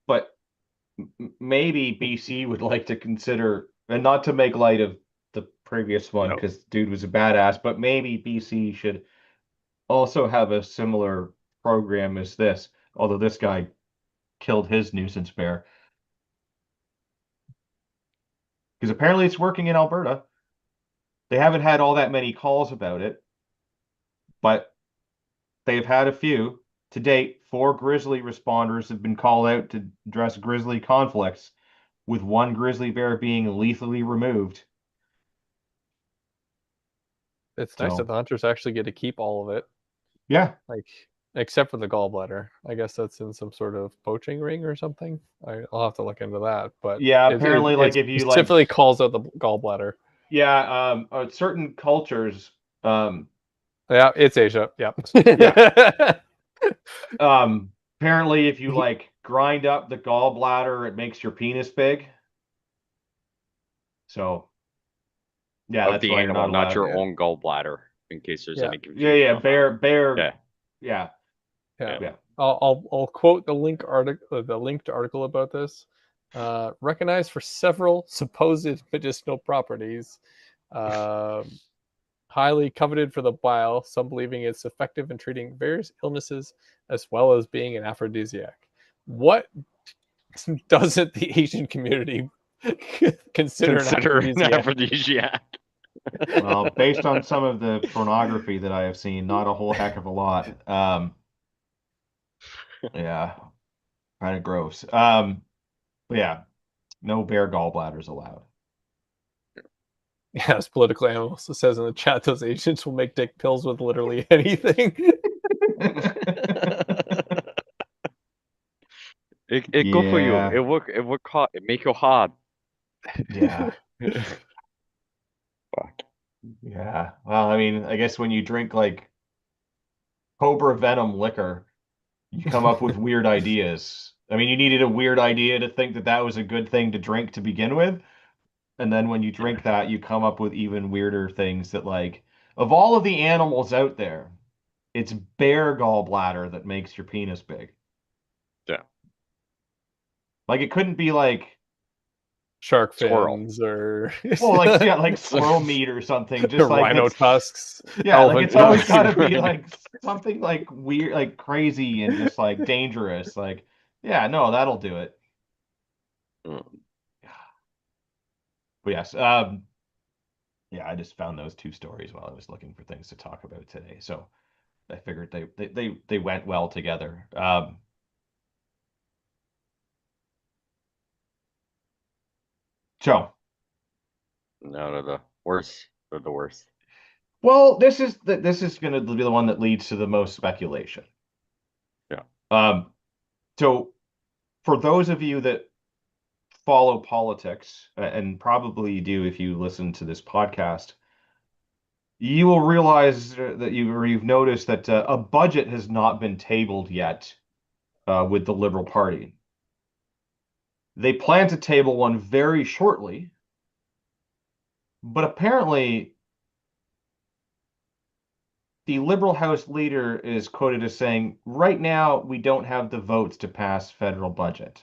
But maybe BC would like to consider, and not to make light of the previous one No. because dude was a badass, but maybe BC should also have a similar program as this, although this guy killed his nuisance bear. Because apparently it's working in Alberta. They haven't had all that many calls about it, but they've had a few. To date, 4 grizzly responders have been called out to address grizzly conflicts, with one grizzly bear being lethally removed. It's nice that So, the hunters actually get to keep all of it. yeah, Like, except for the gallbladder. I guess that's in some sort of poaching ring or something. I'll have to look into that. But Yeah, apparently, it like if you like, specifically calls out the gallbladder. yeah, certain cultures, Yeah, it's Asia. Yeah. yeah, apparently if you like grind up the gallbladder, it makes your penis big. So yeah, Of that's the why you're animal, not not allowed. your Yeah. own gallbladder, in case there's Yeah. any Yeah, confusion yeah, on that. bear, Yeah, yeah, Yeah. yeah. yeah. I'll quote the linked article about this. Recognized for several supposed medicinal properties. Um, Highly coveted for the bile, some believing it's effective in treating various illnesses as well as being an aphrodisiac. What doesn't the Asian community consider an Consider an aphrodisiac? aphrodisiac. Well, based on some of the pornography that I have seen, not a whole heck of a lot. Yeah, kind of gross. But yeah, no bear gallbladders allowed. Yes, political analyst says in the chat those Asians will make dick pills with literally anything. It good for you. Yeah, It would it make you hard. yeah, Fuck. yeah. Well, I mean, I guess when you drink like cobra venom liquor, you come up with weird ideas. I mean, you needed a weird idea to think that that was a good thing to drink to begin with. And then when you drink that, you come up with even weirder things that, like, of all of the animals out there, it's bear gallbladder that makes your penis big. Yeah. Like, it couldn't be like, Shark Squirrel. fins or well, like, yeah, like squirrel meat or something. Just like rhino it's, tusks, yeah, like elephant it's always tusks. got to be Right. like something like weird, like crazy and just like dangerous. Like, yeah, no, that'll do it. Mm. But yes, yeah, I just found those two stories while I was looking for things to talk about today. So I figured they went well together. So, No, they're the worst. They're the worst. well, this is going to be the one that leads to the most speculation. Yeah. Um, so for those of you that follow politics, and probably do if you listen to this podcast, you will realize that you've noticed that a budget has not been tabled yet with the Liberal Party. They plan to table one very shortly, but apparently the Liberal House leader is quoted as saying, right now, we don't have the votes to pass federal budget.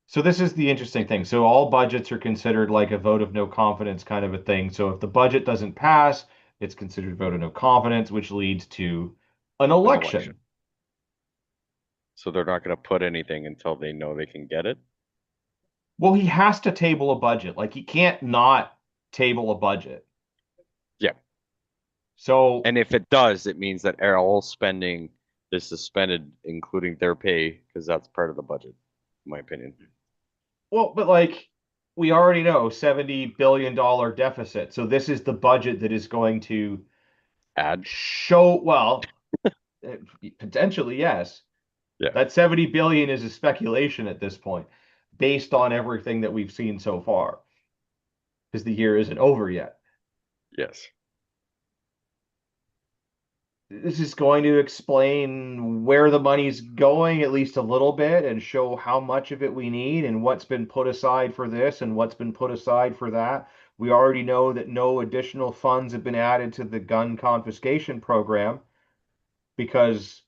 So this is the interesting thing. So all budgets are considered like a vote of no confidence kind of a thing. So if the budget doesn't pass, it's considered a vote of no confidence, which leads to an An election. election. So they're not going to put anything until they know they can get it. Well, he has to table a budget. Like he can't not table a budget. Yeah. So, And if it does, it means that all spending is suspended, including their pay, because that's part of the budget, in my opinion. well, but like we already know $70 billion deficit. So this is the budget that is going to Add. show, well, potentially, yes. Yeah. That 70 billion is a speculation at this point, based on everything that we've seen so far, because the year isn't over yet. Yes. This is going to explain where the money's going at least a little bit and show how much of it we need and what's been put aside for this and what's been put aside for that. We already know that no additional funds have been added to the gun confiscation program because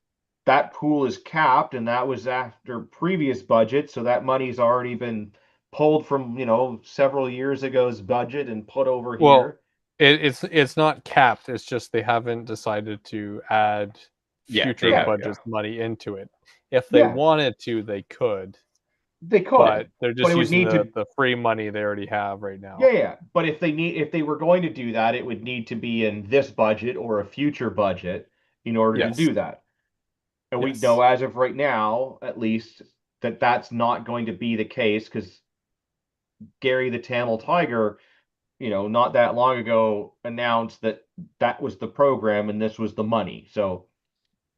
that pool is capped and that was after previous budget. So that money's already been pulled from, several years ago's budget and put over Well, here. it's not capped. It's just they haven't decided to add Yeah, future they have. budget money into it. If they Yeah, wanted to, they could, they but could, they're but just it would using need to. the free money they already have right Yeah, now. yeah. But if they were going to do that, it would need to be in this budget or a future budget in order to Yes. do that. And we Yes. know as of right now, at least, that's not going to be the case because Gary the Tamil Tiger not that long ago announced that that was the program and this was the money. So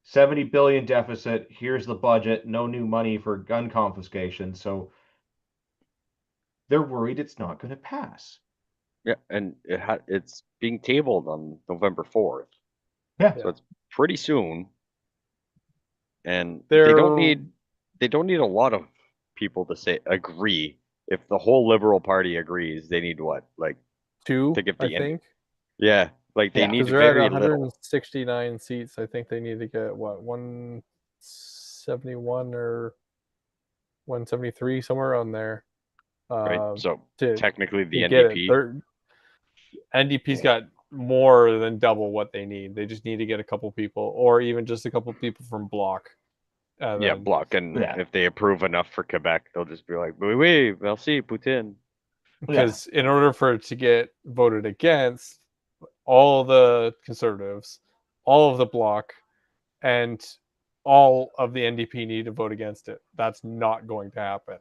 70 billion deficit, here's the budget, no new money for gun confiscation. So they're worried it's not going to pass. Yeah, and it's being tabled on November 4th. Yeah. So it's pretty soon. And They're they don't need a lot of people to say agree. If the whole Liberal Party agrees, they need what? Like two, to give I the end. think, Yeah, like they Yeah. need because they're at very little. 169 seats. I think they need to get what 171 or 173 somewhere on there Right? uh, So to technically the get it. NDP. Their NDP's got more than double what they need. They just need to get a couple people, or even just a couple people from Bloc. And Yeah, then, block. And Yeah. if they approve enough for Quebec, they'll just be like, oui, oui, merci, Putin. because in order for it to get voted against, all the Conservatives, all of the Bloc, and all of the NDP need to vote against it. That's not going to happen.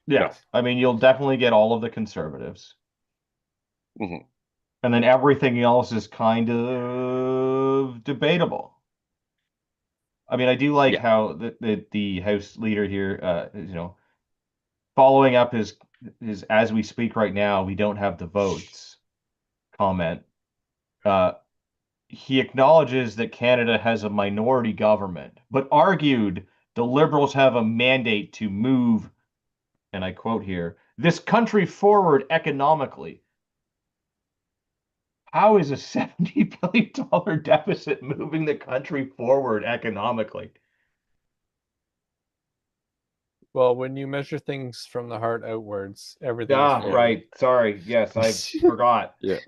Yeah. No. I mean, you'll definitely get all of the conservatives. Mhm. And then everything else is kind of debatable. I mean, I do like Yeah, how the House leader here, following up his as we speak right now, we don't have the votes comment. Uh, he acknowledges that Canada has a minority government, but argued the Liberals have a mandate to move, and I quote here, this country forward economically. How is a $70 billion deficit moving the country forward economically? Well, when you measure things from the heart outwards, everything is Ah, yeah, forward. right. Sorry. Yes, I forgot. yeah,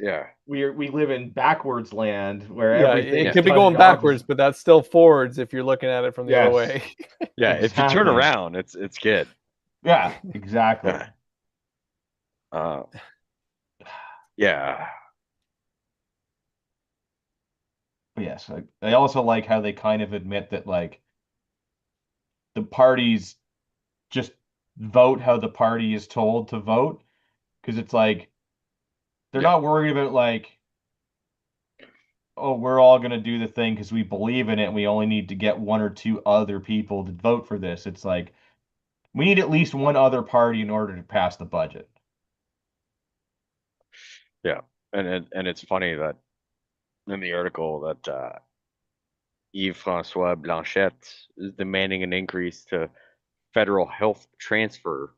yeah, We live in backwards land where Yeah, everything it yeah, is could be done going the opposite. backwards, but that's still forwards if you're looking at it from the other Yes, way. yeah. If you turn exactly. around, it's good. Yeah, exactly. Yeah, uh, yeah, Yes, I also like how they kind of admit that like the parties just vote how the party is told to vote because it's like they're yeah. not worried about like, oh, we're all going to do the thing because we believe in it and we only need to get one or two other people to vote for this. It's like we need at least one other party in order to pass the budget. Yeah, and it's funny that in the article that Yves-François Blanchette is demanding an increase to federal health transfer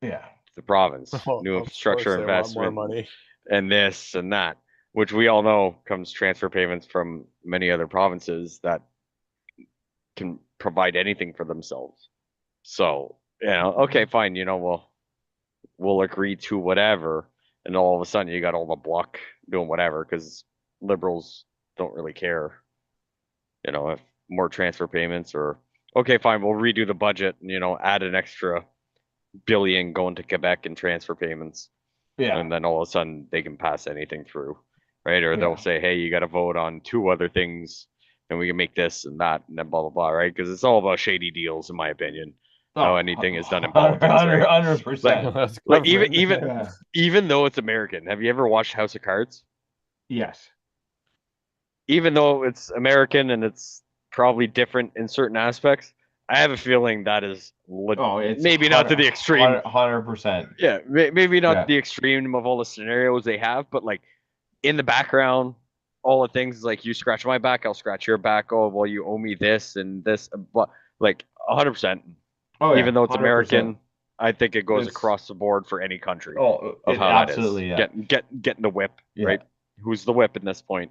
Yeah. to the province, Well, new of course, infrastructure they want more investment, money. and this and that, which we all know comes transfer payments from many other provinces that can provide anything for themselves. So, okay, fine, we'll agree to whatever, and all of a sudden you got all the block doing whatever because liberals don't really care, if more transfer payments or okay, fine, we'll redo the budget and add an extra billion going to Quebec in transfer payments, Yeah. and then all of a sudden they can pass anything through, right? Or they'll Yeah. say, hey, you got to vote on two other things, and we can make this and that, and then blah blah blah, right? Because it's all about shady deals, in my opinion. How Oh, anything is done in politics, right? Like, 100%. That's like even government. even Yeah. even though it's American, have you ever watched House of Cards? Yes. Even though it's American and it's probably different in certain aspects, I have a feeling that is Oh, it's maybe not to the extreme. 100%. Yeah, maybe not Yeah. the extreme of all the scenarios they have, but like in the background, all the things like you scratch my back, I'll scratch your back. Oh, well, you owe me this and this, but like 100%. Oh yeah, Even though it's 100%. American, I think it goes It's across the board for any country of it how that is. absolutely, yeah. Getting the whip, Yeah. right? Who's the whip in this point?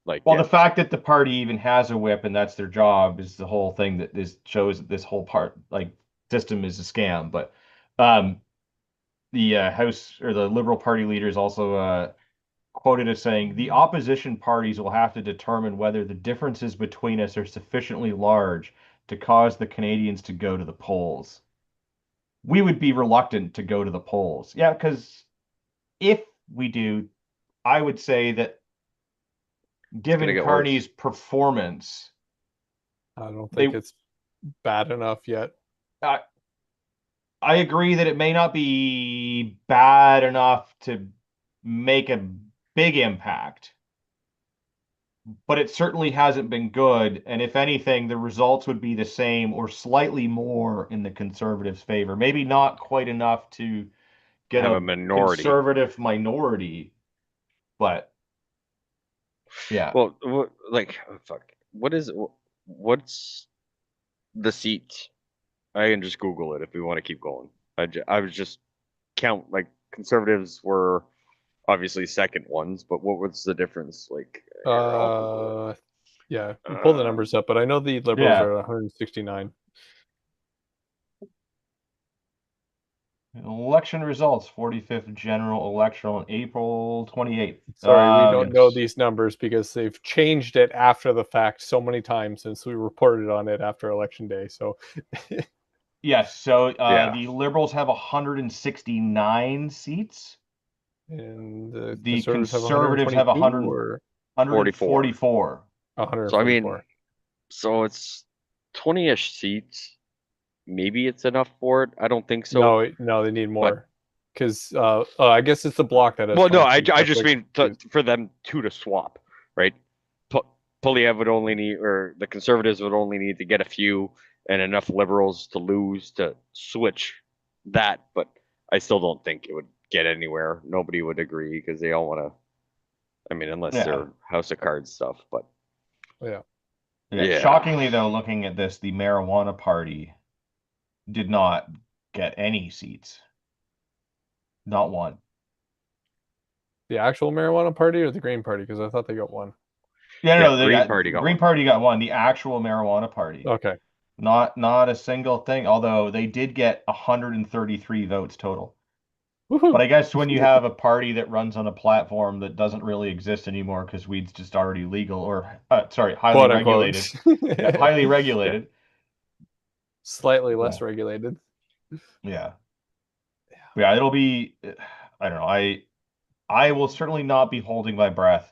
Like, Well, yeah, the fact that the party even has a whip and that's their job is the whole thing that this shows that this whole part like system is a scam. But um the House or the Liberal Party leaders also quoted as saying the opposition parties will have to determine whether the differences between us are sufficiently large to cause the Canadians to go to the polls. We would be reluctant to go to the polls. Yeah, because if we do, I would say that it's gonna given get worse. Carney's performance, I don't think they it's bad enough yet. I, I agree that it may not be bad enough to make a big impact, but it certainly hasn't been good. And if anything, the results would be the same or slightly more in the conservatives' favor. Maybe not quite enough to get Have a a minority. conservative minority, but yeah. Well, like, oh, fuck. What's the seats? I can just Google it if we want to keep going. I was just count, like, conservatives were obviously second ones, but what was the difference? Like, here, I'll Google it. Yeah, pull the numbers up, but I know the Liberals Yeah. are 169. Election results, 45th general election on April 28th. Sorry, we don't know Yes. these numbers because they've changed it after the fact so many times since we reported on it after election day. So Yes, so Yeah. the Liberals have 169 seats. and the The Conservatives have Conservatives have 122 or 44. 144. So I mean, 144. so it's 20-ish seats. Maybe it's enough for it. I don't think so. No, they need But more because I guess it's the block that has well, no, 20 I, seats. I That's just like mean for them to swap, right? Polyev would only need, or the conservatives would only need to get a few and enough liberals to lose to switch that. But I still don't think it would get anywhere. Nobody would agree because they all want to. I mean, unless Yeah. they're House of Cards stuff. But yeah. Yeah. Shockingly, though, looking at this, the marijuana party did not get any seats. Not one. The actual marijuana party or the Green Party? Because I thought they got one. Yeah, yeah, no, they Green got Party got Green one. Party got one. The actual marijuana party. Okay. Not a single thing, although they did get 133 votes total. But Woohoo! I guess when you have a party that runs on a platform that doesn't really exist anymore because weed's just already legal or sorry, highly Quote unquote. regulated. Yeah, highly Yeah. regulated. Slightly less Yeah. regulated. Yeah. Yeah, it'll be I don't know. I will certainly not be holding my breath.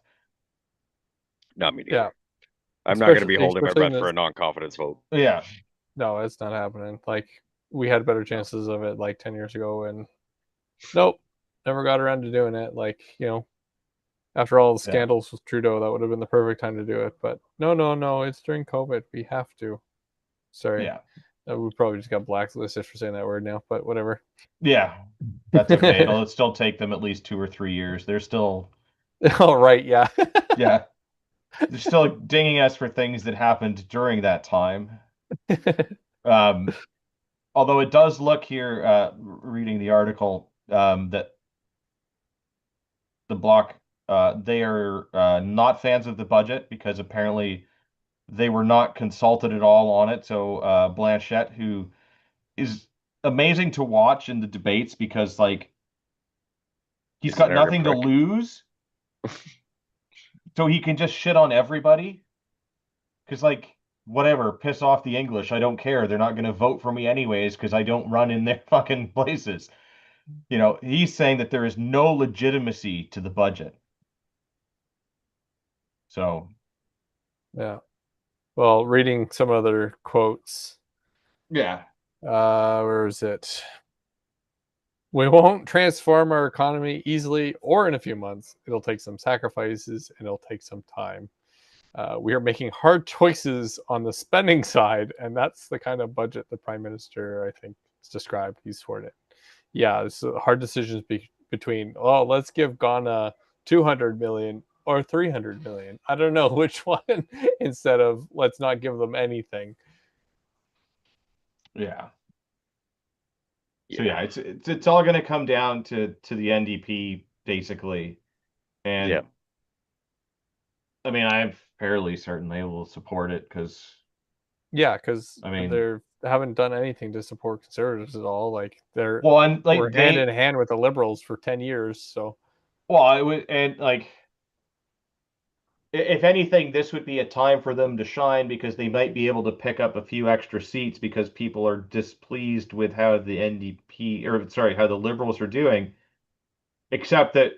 Not me Yeah. neither. I'm not going to be holding my Especially in breath for this. a non-confidence vote. Yeah. No, it's not happening. Like we had better chances of it like 10 years ago, and nope, never got around to doing it. Like after all the Yeah. scandals with Trudeau, that would have been the perfect time to do it. But no, it's during COVID. We have to. Sorry, Yeah. we probably just got blacklisted for saying that word now, but whatever. Yeah. That's okay. It'll still take them at least 2 or 3 years. They're still All right, yeah. yeah. They're still dinging us for things that happened during that time. Um, although it does look here, reading the article, that the Bloc, they are not fans of the budget because apparently they were not consulted at all on it. So Blanchette, who is amazing to watch in the debates because like he's He's an got arrogant nothing to prick. lose, so he can just shit on everybody. Because like whatever, piss off the English. I don't care. They're not going to vote for me anyways because I don't run in their fucking places. He's saying that there is no legitimacy to the budget. So, Yeah. Well, reading some other quotes. yeah. Where is it? We won't transform our economy easily or in a few months. It'll take some sacrifices and it'll take some time. We are making hard choices on the spending side, and that's the kind of budget the prime minister, I think, has described. He's for it. Yeah, it's hard decisions between, oh, let's give Ghana 200 million or 300 million. I don't know which one, instead of let's not give them anything. Yeah. So Yeah. yeah, it's all going to come down to the NDP basically. Yeah. And I mean, I'm fairly certain they will support it because Yeah, because I mean, they haven't done anything to support conservatives at all. Like well, and we're like hand in hand with the liberals for 10 years. So well, it would, and like if anything, this would be a time for them to shine because they might be able to pick up a few extra seats because people are displeased with how the NDP, or sorry, how the Liberals are doing, except that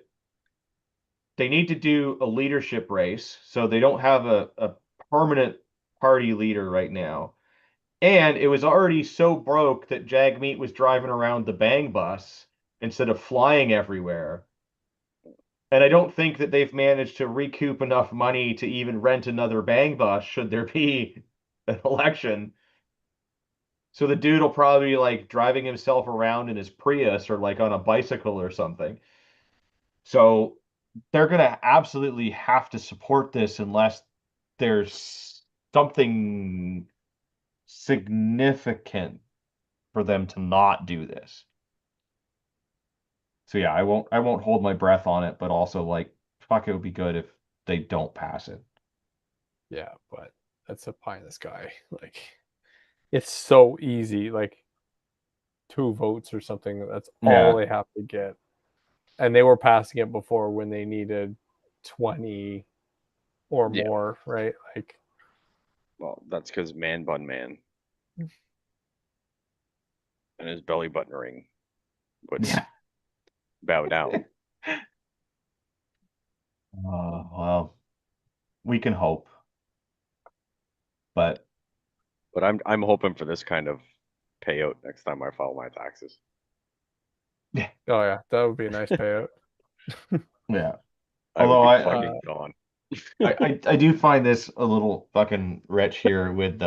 they need to do a leadership race, so they don't have a permanent party leader right now. And it was already so broke that Jagmeet was driving around the bang bus instead of flying everywhere. And I don't think that they've managed to recoup enough money to even rent another bang bus should there be an election. So the dude will probably be like driving himself around in his Prius or like on a bicycle or something. So they're going to absolutely have to support this unless there's something significant for them to not do this. So yeah, I won't hold my breath on it, but also like fuck, it would be good if they don't pass it. Yeah, but that's a pie in the sky. Like, it's so easy. Like, 2 votes or something. That's all Yeah. they have to get. And they were passing it before when they needed 20 or Yeah. more, right? Like, Well, that's because Man Bun Man and his belly button ring would Yeah. bow down. Well, we can hope, but But I'm hoping for this kind of payout next time I file my taxes. yeah, oh yeah, that would be a nice payout. yeah. I would Although be I, fucking gone. I do find this a little fucking rich here with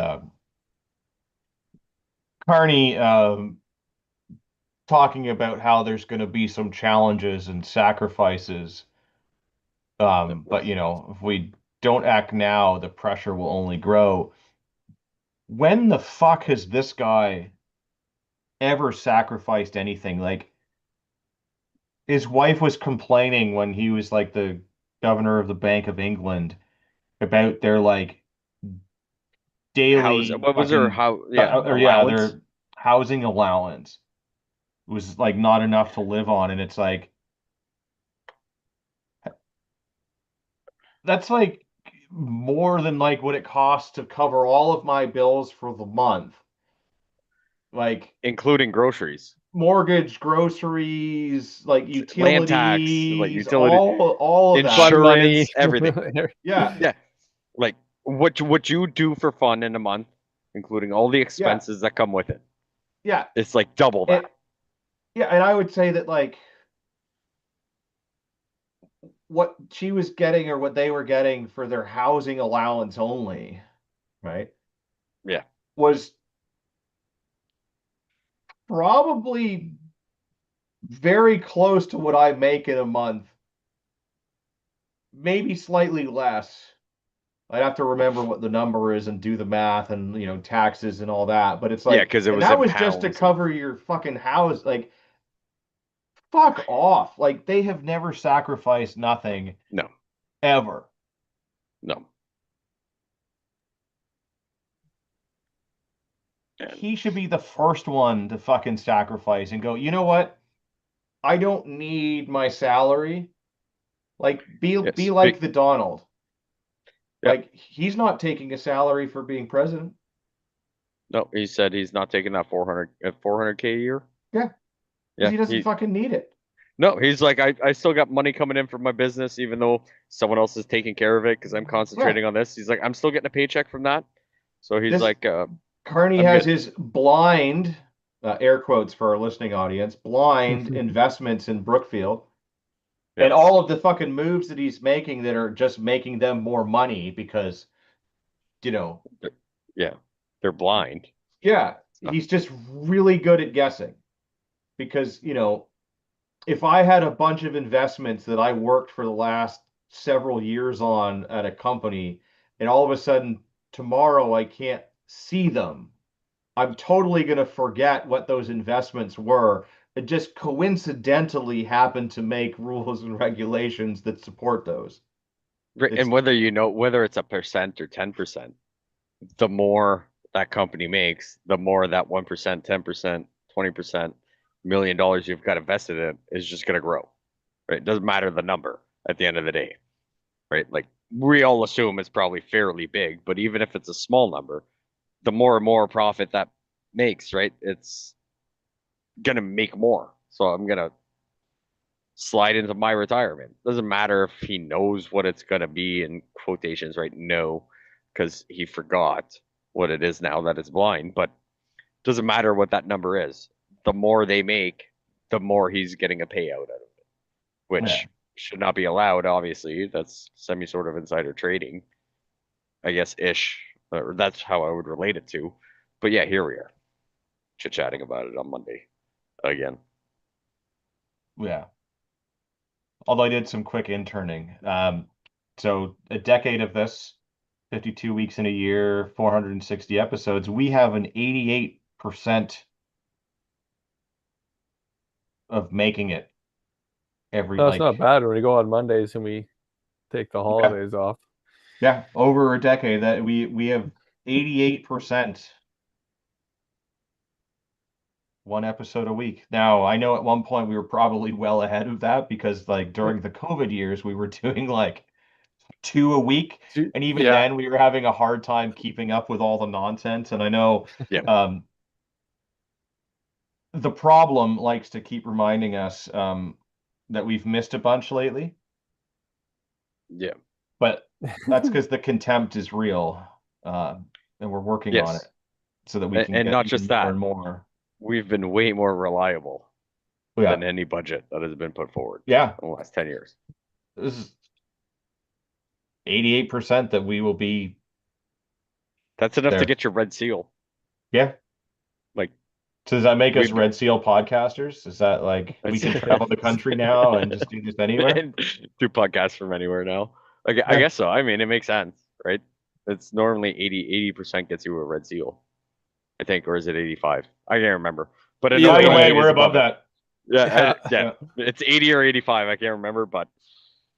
Carney talking about how there's going to be some challenges and sacrifices. But you know, if we don't act now, the pressure will only grow. When the fuck has this guy ever sacrificed anything? Like his wife was complaining when he was like the governor of the Bank of England about their like How's daily what was her fucking how yeah or yeah, allowance? their housing allowance was like not enough to live on, and it's like that's like more than like what it costs to cover all of my bills for the month. Like Including groceries, mortgage, groceries, like land tax, like utilities, utility, all of that. Fun money. insurance, everything. Yeah, Yeah, like what you do for fun in a month, including all the yeah, expenses that come with it. yeah. It's like double And that. yeah, and I would say that like what she was getting or what they were getting for their housing allowance only, right, Yeah, was probably very close to what I make in a month, maybe slightly less. I'd have to remember what the number is and do the math and taxes and all that. But it's yeah, like, because it and was that in was just to pounds and cover your fucking house. Like, fuck off. Like they have never sacrificed nothing no, ever. no, and He should be the first one to fucking sacrifice and go, you know what? I don't need my salary. Like be yes, like the Donald. yeah. Like he's not taking a salary for being president. No, he said he's not taking that 400K a year. Yeah, because Yeah, he doesn't he fucking need it. no, he's like I still got money coming in from my business, even though someone else is taking care of it because I'm Yeah. concentrating on this. He's like I'm still getting a paycheck from that, so he's This like Carney I'm has good. his blind, air quotes for our listening audience, blind investments in Brookfield. And Yes, all of the fucking moves that he's making that are just making them more money because, you know, yeah, they're blind. yeah, Uh, he's just really good at guessing. Because, if I had a bunch of investments that I worked for the last several years on at a company, and all of a sudden tomorrow I can't see them, I'm totally going to forget what those investments were. It just coincidentally happened to make rules and regulations that support those. It's And whether you know whether it's a percent or 10%, the more that company makes, the more that 1%, 10%, 20%, $1 million you've got invested in is just going to grow. Right? It doesn't matter the number at the end of the day. Right? Like we all assume it's probably fairly big, but even if it's a small number, the more and more profit that makes, right? It's gonna make more. So I'm gonna slide into my retirement. Doesn't matter if he knows what it's gonna be in quotations, right? No, because he forgot what it is now that it's blind, but doesn't matter what that number is. The more they make, the more he's getting a payout out of it, yeah. which should not be allowed. Obviously, that's semi sort of insider trading, I guess ish. Or that's how I would relate it to. But yeah, here we are, chit chatting about it on Monday again. Yeah. Although I did some quick interning. So a decade of this, 52 weeks in a year, 460 episodes. We have an 88% of making it every No, it's not like bad when we go on Mondays and we take the yeah, holidays off. yeah, over a decade that we have 88% one episode a week. Now, I know at one point we were probably well ahead of that because like during the COVID years we were doing like two a week, and even Yeah. then we were having a hard time keeping up with all the nonsense. And I know Yeah, the problem likes to keep reminding us that we've missed a bunch lately, yeah, but that's because the contempt is real, and we're working on it yes, so that we can and get not even just more that. and more. We've been way more reliable Yeah, than any budget that has been put forward yeah. in the last 10 years. This is 88% that we will be That's enough to there. get your red seal. Yeah. Like So does that make us we've Red Seal podcasters? Is that like we it's, can travel the country now and just do this anywhere? and do podcasts from anywhere now. I Yeah. guess so. I mean, it makes sense, right? It's normally 80% gets you a red seal, I think, or is it 85? I can't remember. But I know Either Either way, 88 way. we're is above above it. that. Yeah, Yeah. yeah. Yeah. It's 80 or 85. I can't remember, but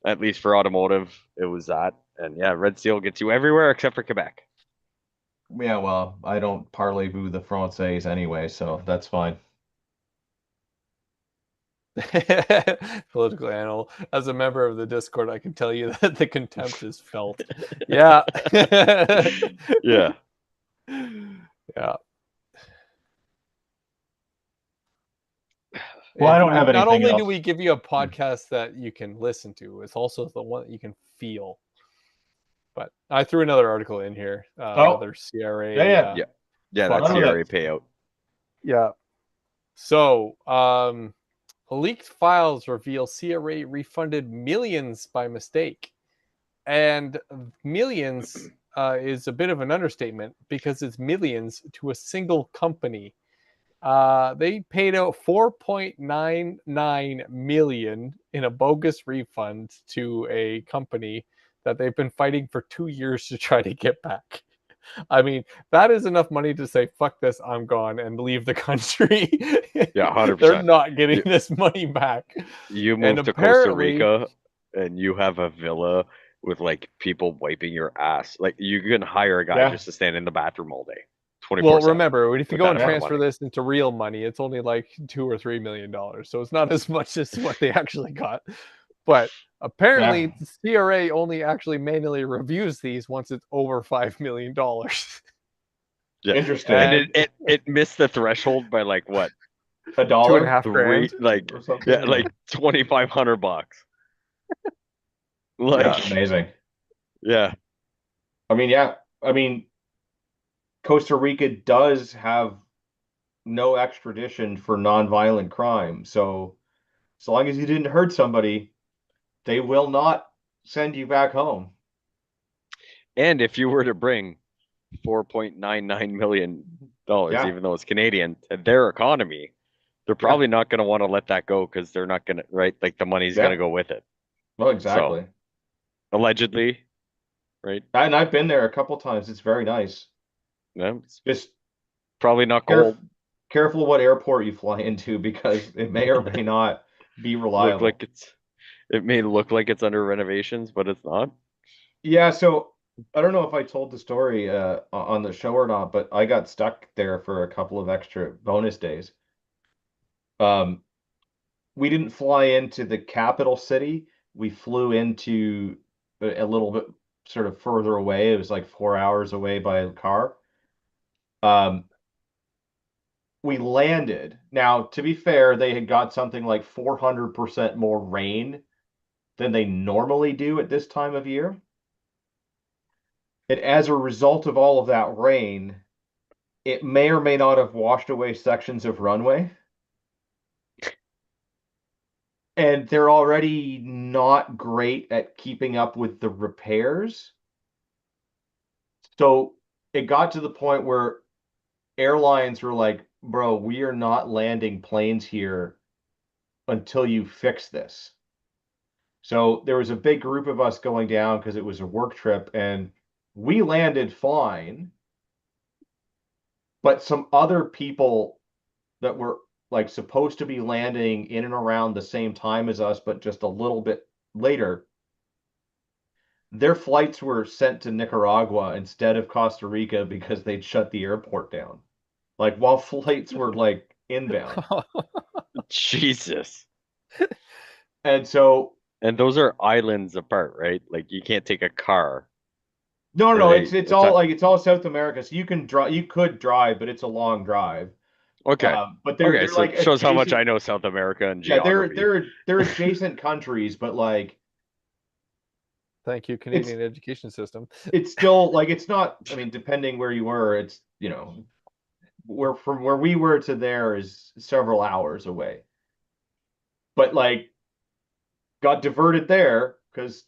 at least for automotive, it was that. And yeah, red seal gets you everywhere except for Quebec. Yeah, well, I don't parlez-vous the Français anyway, so that's fine. Political animal. As a member of the Discord, I can tell you that the contempt is felt. Yeah. Yeah. Yeah. Well, I don't have Not anything only do else. we give you a podcast that you can listen to, it's also the one that you can feel. But I threw another article in here, Oh, another yeah, CRA yeah. Yeah. Yeah, fuck. that Run with CRA it. payout. Yeah. So, leaked files reveal CRA refunded millions by mistake. And millions is a bit of an understatement because it's millions to a single company. They paid out 4.99 million in a bogus refund to a company that they've been fighting for 2 years to try to get back. I mean, that is enough money to say, fuck this, I'm gone and leave the country. Yeah, They're 100%. not getting You, this money back. you And move to Costa apparently, Rica and you have a villa with like people wiping your ass. Like you can hire a guy Yeah, just to stand in the bathroom all day, well, 24/7 remember, if you with go that and amount of transfer money. this into real money, it's only like $2 or $3 million. So it's not as much as what they actually got. But yeah. apparently, the CRA only actually manually reviews these once it's over $5 million. Yeah. And Interesting. And it missed the threshold by like what? A two and a dollar half Three grand. like or yeah, something? like $2,500. Yeah, Like amazing. yeah. I mean, yeah. I mean, Costa Rica does have no extradition for nonviolent crime. So, as long as you didn't hurt somebody, they will not send you back home. And if you were to bring $4.99 million, Yeah, even though it's Canadian, to their economy, they're yeah, probably not going to want to let that go because they're not going to, right? Like the money's going to yeah. go with it. Well, So exactly. allegedly, right? And I've been there a couple times. It's very nice. Yeah, it's Just probably not careful, gold. careful what airport you fly into because it may or may not be Look like reliable. it may look like it's under renovations, but it's not. Yeah, so I don't know if I told the story on the show or not, but I got stuck there for a couple of extra bonus days. Um, we didn't fly into the capital city. We flew into a little bit sort of further away. It was like 4 hours away by car. Um, we landed. Now, to be fair, they had got something like 400% more rain than they normally do at this time of year. And as a result of all of that rain, it may or may not have washed away sections of runway. and they're already not great at keeping up with the repairs. So it got to the point where airlines were like, bro, we are not landing planes here until you fix this. So there was a big group of us going down because it was a work trip, and we landed fine, but some other people that were like supposed to be landing in and around the same time as us, but just a little bit later, their flights were sent to Nicaragua instead of Costa Rica because they'd shut the airport down. Like while flights were like inbound. Jesus. And so And those are islands apart, right? Like you can't take a car. no, no, Or no, they it's it's all a, like it's all South America. So you could drive, but it's a long drive. okay. But Okay, they're so like it shows how much adjacent. I know South America and Yeah, geography. they're adjacent countries, but like Thank you, it's Canadian education system. it's still like it's not. I mean, depending where you were, it's where from where we were to there is several hours away. But like got diverted there because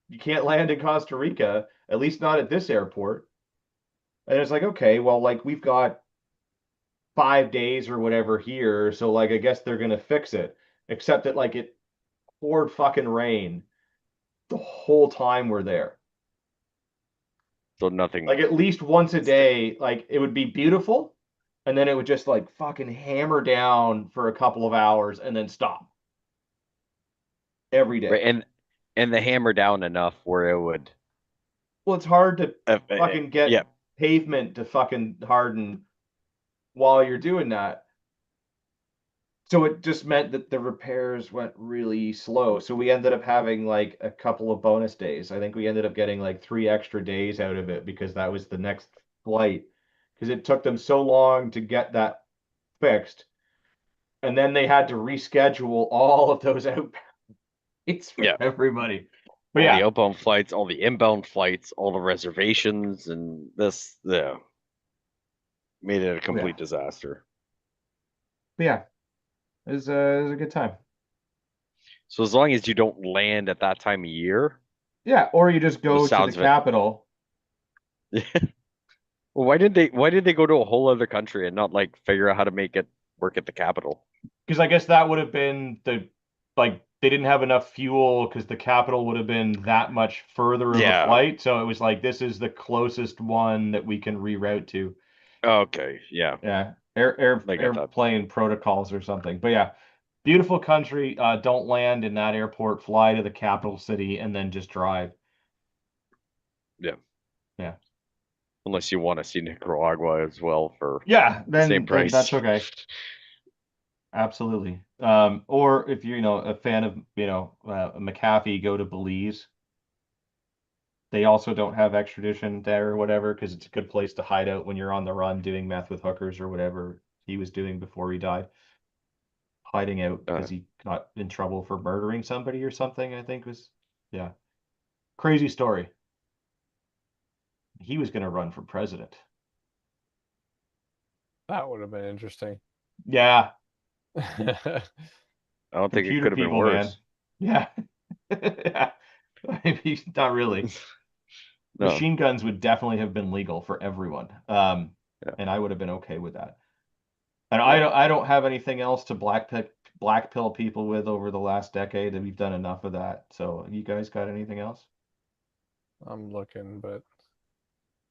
you can't land in Costa Rica, at least not at this airport. And it's like, okay, well, like we've got 5 days or whatever here, so like I guess they're gonna fix it. Except that like it poured fucking rain the whole time we're there. So nothing. Like at least once a day, like it would be beautiful, and then it would just like fucking hammer down for a couple of hours and then stop every Right, day. and the hammer down enough where it would Well, it's hard to fucking yeah. get pavement to fucking harden while you're doing that. So it just meant that the repairs went really slow. So we ended up having like a couple of bonus days. I think we ended up getting like 3 extra days out of it because that was the next flight. Because it took them so long to get that fixed. And then they had to reschedule all of those outbound flights for Yeah. everybody. But All the yeah, outbound flights, all the inbound flights, all the reservations, and this the made it a yeah, complete disaster. but yeah, it was a good time. So as long as you don't land at that time of year, Yeah, or you just from the go to the sounds of it. capital. Well, why did they go to a whole other country and not like figure out how to make it work at the capital? Because I guess that would have been the like they didn't have enough fuel because the capital would have been that much further of a Yeah. flight. So it was like this is the closest one that we can reroute to. Okay. Yeah. Yeah, I get that. airplane protocols or something. But yeah, beautiful country. Don't land in that airport. Fly to the capital city and then just drive. Yeah. Yeah, Unless you want to see Nicaragua as well for yeah. the same Then that's price. okay. Absolutely. Or if you're a fan of McAfee, go to Belize. They also don't have extradition there or whatever because it's a good place to hide out when you're on the run doing meth with hookers or whatever he was doing before he died. Hiding out Uh, because he got in trouble for murdering somebody or something, I think was, yeah. Crazy story. He was going to run for president. That would have been interesting. Yeah, I don't think it computer could have been people, man. worse. Yeah. Yeah. Maybe not really. No. Machine guns would definitely have been legal for everyone. Yeah. And I would have been okay with that. And Yeah. I don't have anything else to black pill people with over the last decade, and we've done enough of that. So you guys got anything else? I'm looking, but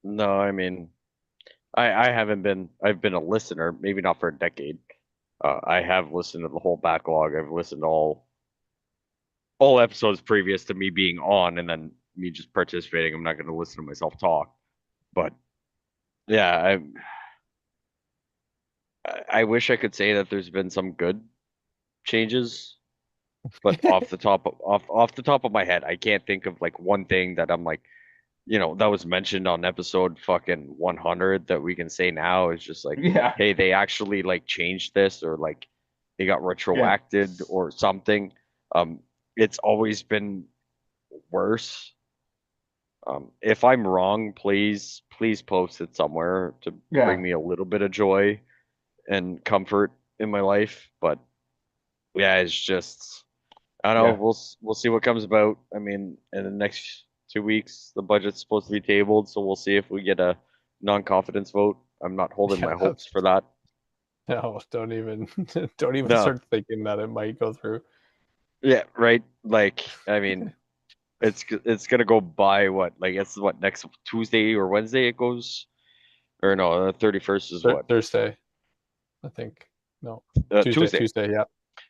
No, I mean, I haven't been. I've been a listener, maybe not for a decade. I have listened to the whole backlog. I've listened to all episodes previous to me being on, and then me just participating. I'm not going to listen to myself talk. But yeah, I wish I could say that there's been some good changes, but off the top of my head, I can't think of like one thing that I'm like, that was mentioned on episode fucking 100 that we can say now is just like, Yeah, hey, they actually like changed this or like they got yeah, retroacted or something. Um, it's always been worse. If I'm wrong, please post it somewhere to bring yeah. me a little bit of joy and comfort in my life. But yeah, it's just I don't know. Yeah. We'll see what comes about. I mean, in the next 2 weeks, the budget's supposed to be tabled, so we'll see if we get a non-confidence vote. I'm not holding Yeah, my hopes for that. no, don't even don't even No. start thinking that it might go through. Yeah, right. Like, I mean, it's gonna go by what? Like, it's what, next Tuesday or Wednesday it goes, or no, the 31st is what? Thursday, I think. No, Tuesday. Tuesday, yeah,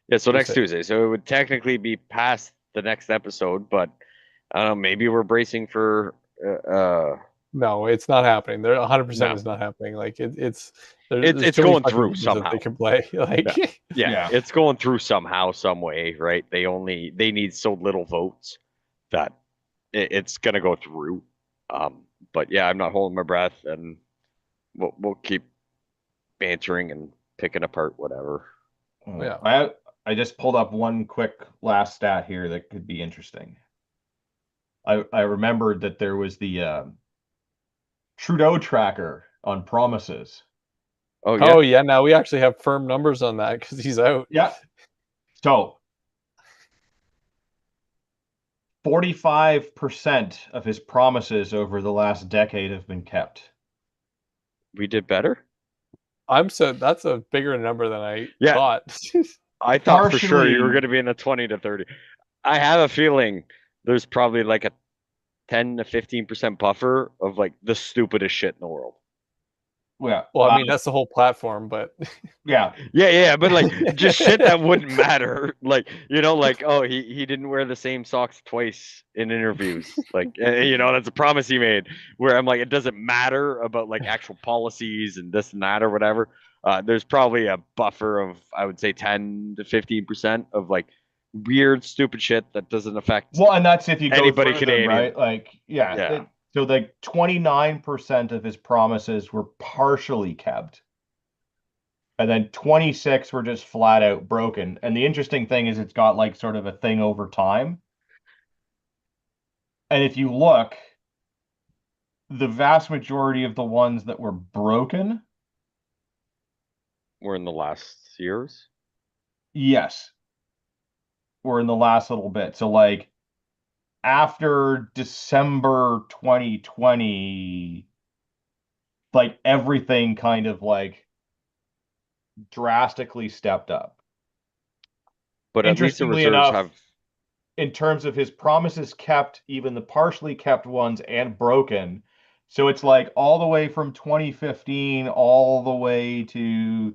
Yeah, so next Tuesday. Tuesday. So it would technically be past the next episode, but I don't know. Maybe we're bracing for. No, it's not happening. There 100% No, is not happening. Like it's there's it's too many going fucking through games that they somehow. can play. Yeah. Like Yeah, Yeah. it's going through somehow, some way, right? They need so little votes that it's gonna go through. But yeah, I'm not holding my breath, and we'll keep bantering and picking apart whatever. yeah. I just pulled up one quick last stat here that could be interesting. I remembered that there was the Trudeau tracker on promises. Oh Oh yeah, yeah, now we actually have firm numbers on that because he's out. Yeah. So 45% of his promises over the last decade have been kept. we did better. That's a bigger number than I Yeah, thought. I thought for sure you were Partially, going to be in the 20 to 30. I have a feeling there's probably like a 10 to 15% buffer of like the stupidest shit in the world. yeah, Well, I mean that's the whole platform, but yeah. Yeah, but like just shit that wouldn't matter. Like, like, oh, he didn't wear the same socks twice in interviews. Like, that's a promise he made. Where I'm like, it doesn't matter about like actual policies and this and that or whatever. There's probably a buffer of, I would say, 10 to 15% of like weird, stupid shit that doesn't affect Well, and that's if you go anybody through them, Canadian. right? Like, yeah. Yeah. So like 29% of his promises were partially kept. And then 26 were just flat out broken. And the interesting thing is it's got like sort of a thing over time. And if you look, the vast majority of the ones that were broken, We're in the last years. yes, were in the last little bit. So like after December 2020, like everything kind of like drastically stepped up. But at least the Interestingly reserves enough, have. in terms of his promises kept, even the partially kept ones and broken. So it's like all the way from 2015 all the way to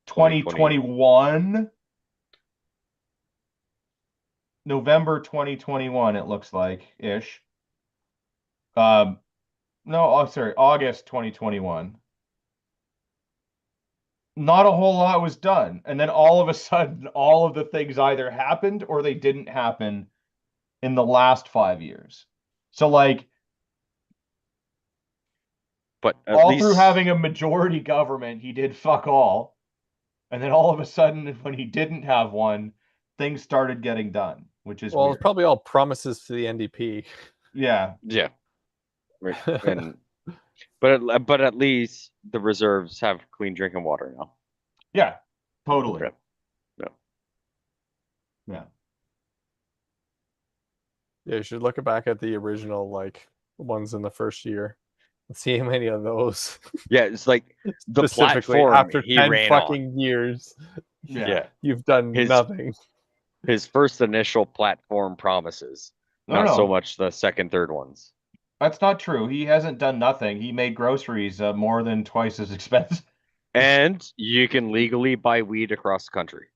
2020. 2021, November 2021, it looks like ish. No, oh, sorry, August 2021. Not a whole lot was done. And then all of a sudden, all of the things either happened or they didn't happen in the last 5 years. So like But at all through least. having a majority government, he did fuck all. And then all of a sudden, when he didn't have one, things started getting done, which is well, it's weird. probably all promises to the NDP. Yeah. Yeah. Right. And but at least the reserves have clean drinking water now. Yeah. Totally. Yeah. Yeah. Yeah. Yeah, you should look back at the original like ones in the first year and see how many of those Yeah, it's like the specifically platform after he 10 ran on. fucking years Yeah. you've done His nothing. his first initial platform promises, No, not so no, much the second, third ones. that's not true. He hasn't done nothing. He made groceries more than twice as expensive. And you can legally buy weed across the country.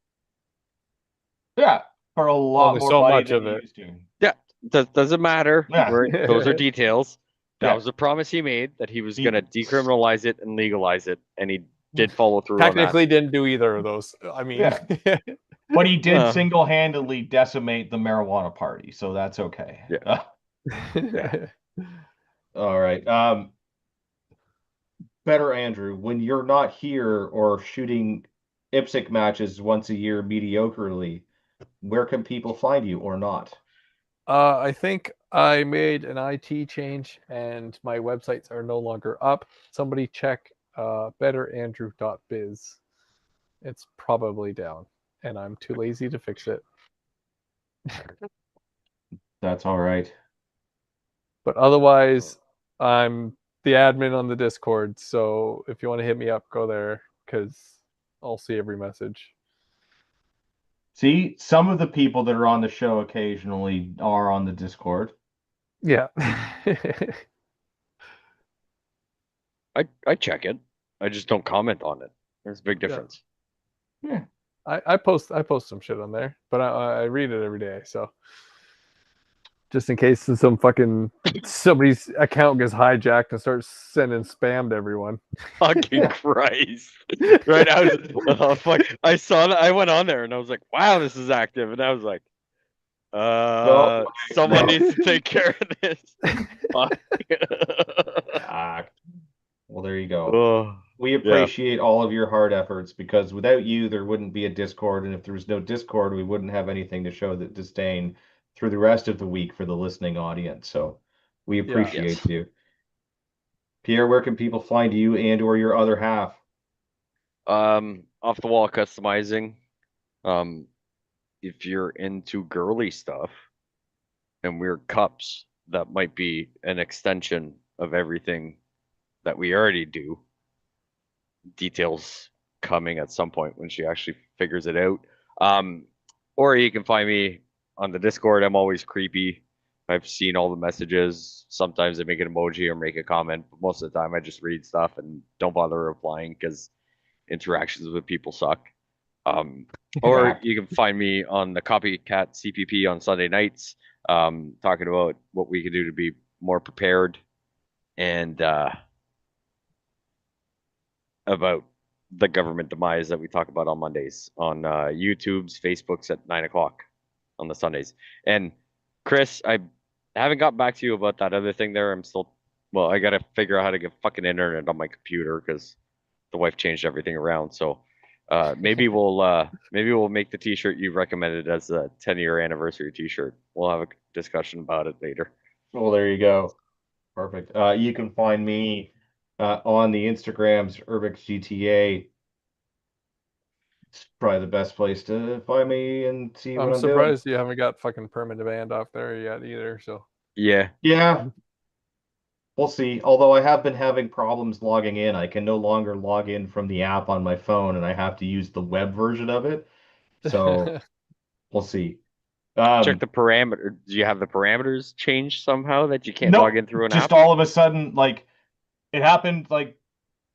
Yeah. For a lot Only more so money much than of you it. used to. Yeah, doesn't matter. Yeah. Right? Those are details. That Yeah. was a promise he made that he was He- going to decriminalize it and legalize it, and he did follow through on that. Technically didn't do either of those. I mean, Yeah. But he did Uh. single-handedly decimate the marijuana party, so that's okay. Yeah. yeah. All right. Better Andrew, when you're not here or shooting IPSC matches once a year mediocrely, where can people find you or not? I think I made an IT change and my websites are no longer up. Somebody check betterandrew.biz. It's probably down and I'm too lazy to fix it. That's all right. But otherwise, I'm the admin on the Discord. So if you want to hit me up, go there because I'll see every message. See, some of the people that are on the show occasionally are on the Discord. Yeah. I check it. I just don't comment on it. There's a big Yeah. difference. Yeah. I post some shit on there, but I read it every day. So just in case some fucking somebody's account gets hijacked and starts sending spam to everyone. Fucking Christ. Right. I was oh fuck. I saw that. I went on there and I was like, wow, this is active. And I was like, No, someone no. needs to take care of this. Fuck. Ah, well, there you go. Oh, We yeah. appreciate all of your hard efforts because without you, there wouldn't be a Discord. And if there was no Discord, we wouldn't have anything to show that disdain through the rest of the week for the listening audience. So we Yeah. Yes. appreciate you. Pierre, where can people find you and or your other half? Off the wall customizing. Um, if you're into girly stuff and weird cups, that might be an extension of everything that we already do. Details coming at some point when she actually figures it out. Um, or you can find me on the Discord. I'm always creepy. I've seen all the messages. Sometimes I make an emoji or make a comment, but most of the time I just read stuff and don't bother replying because interactions with people suck. Um, or Fact. you can find me on the Copycat CPP on Sunday nights, talking about what we can do to be more prepared and about the government demise that we talk about on Mondays on YouTube's, Facebook's at 9 o'clock on the Sundays. And Chris, I haven't got back to you about that other thing there. I'm still, well, I got to figure out how to get fucking internet on my computer because the wife changed everything around. So maybe we'll make the T-shirt you recommended as a 10-year anniversary T-shirt. We'll have a discussion about it later. Well, there you go. Perfect. You can find me on the Instagrams, UrbexGTA. It's probably the best place to find me and see what I'm I'm doing. surprised you haven't got fucking permanent band off there yet either. So Yeah, Yeah, we'll see. Although I have been having problems logging in. I can no longer log in from the app on my phone and I have to use the web version of it. So we'll see. check Um, the parameter. Do you have the parameters changed somehow that you can't log nope, in through an just app? all of a sudden, like it happened like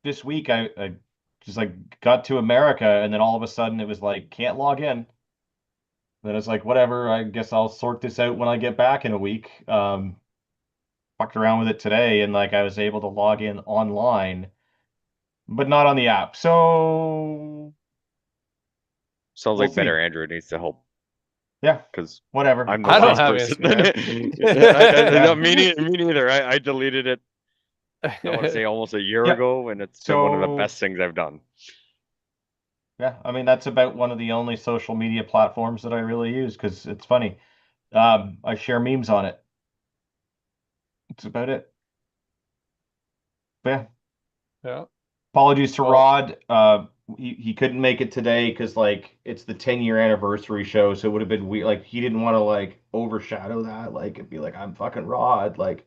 this week. I just like got to America and then all of a sudden it was like can't log in. Then it's like whatever, I guess I'll sort this out when I get back in a week. Fucked around with it today and like I was able to log in online, but not on the app. So Sounds we'll like Better see. Android needs to help Yeah, because whatever. I'm the We'll I don't last see. have person. Instagram. Yeah. Me neither. I deleted it. I want to say almost a year Yeah. ago, and it's been one of the So best things I've done. yeah, I mean that's about one of the only social media platforms that I really use because it's funny. I share memes on it. That's about it. But yeah. Yeah. Apologies to Well, Rod. He couldn't make it today because like it's the 10-year anniversary show, so it would have been weird. Like he didn't want to like overshadow that, like and be like, I'm fucking Rod, like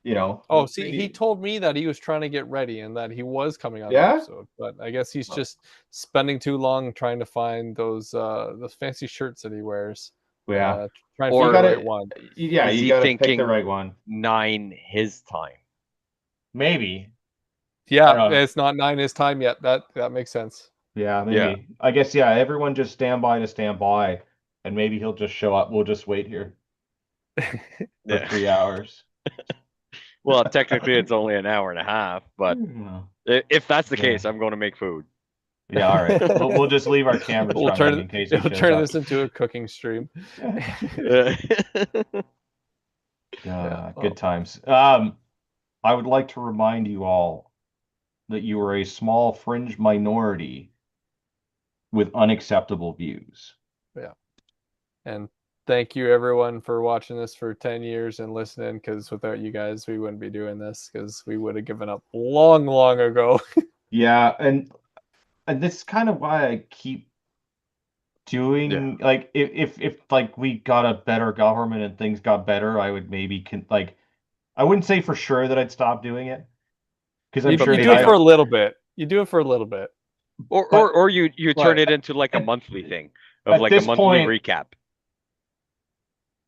oh, see, he maybe told me that he was trying to get ready and that he was coming on the yeah, episode, but I guess he's just spending too long trying to find those fancy shirts that he wears. yeah. Try and You find the Or right gotta, one. yeah, is you he gotta pick the thinking right one. 9 his time? Maybe I Yeah, don't know. it's not 9 his time yet. That makes sense. Yeah, Yeah. maybe. I guess yeah. Everyone just stand by to stand by, and maybe he'll just show up. We'll just wait here for Yeah. 3 hours. Well, technically it's only an hour and a half, but Hmm. if that's the Yeah. case, I'm going to make food. Yeah, all right. We'll just leave our cameras we'll running turn in case he we'll shows turn up. this into a cooking stream. Yeah. Yeah. Good Well, times. I would like to remind you all that you are a small fringe minority with unacceptable views. yeah. And thank you everyone for watching this for 10 years and listening, because without you guys we wouldn't be doing this, because we would have given up long ago. Yeah, and this is kind of why I keep doing like if like we got a better government and things got better, I would maybe like I wouldn't say for sure that I'd stop doing it because I'm You, sure you maybe do it for a little bit. You do it for a little bit. Or you turn but it into like a at, monthly thing of at like a this monthly point, recap.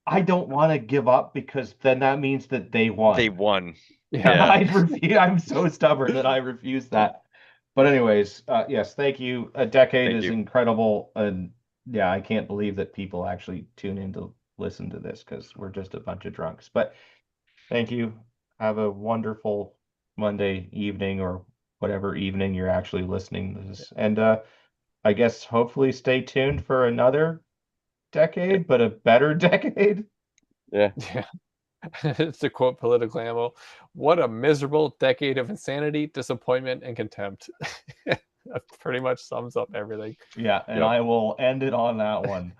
I don't want to give up because then that means that they They won. won. Yeah. Yeah. I refuse. I'm so stubborn that I refuse that. But anyways, yes, thank you. A decade Thank is you. incredible, and yeah, I can't believe that people actually tune in to listen to this because we're just a bunch of drunks. But thank you. Have a wonderful Monday evening or whatever evening you're actually listening to this. And I guess hopefully stay tuned for another decade, but a better decade. Yeah. Yeah. To quote political ammo, what a miserable decade of insanity, disappointment, and contempt. That pretty much sums up everything. Yeah, and Yep. I will end it on that one.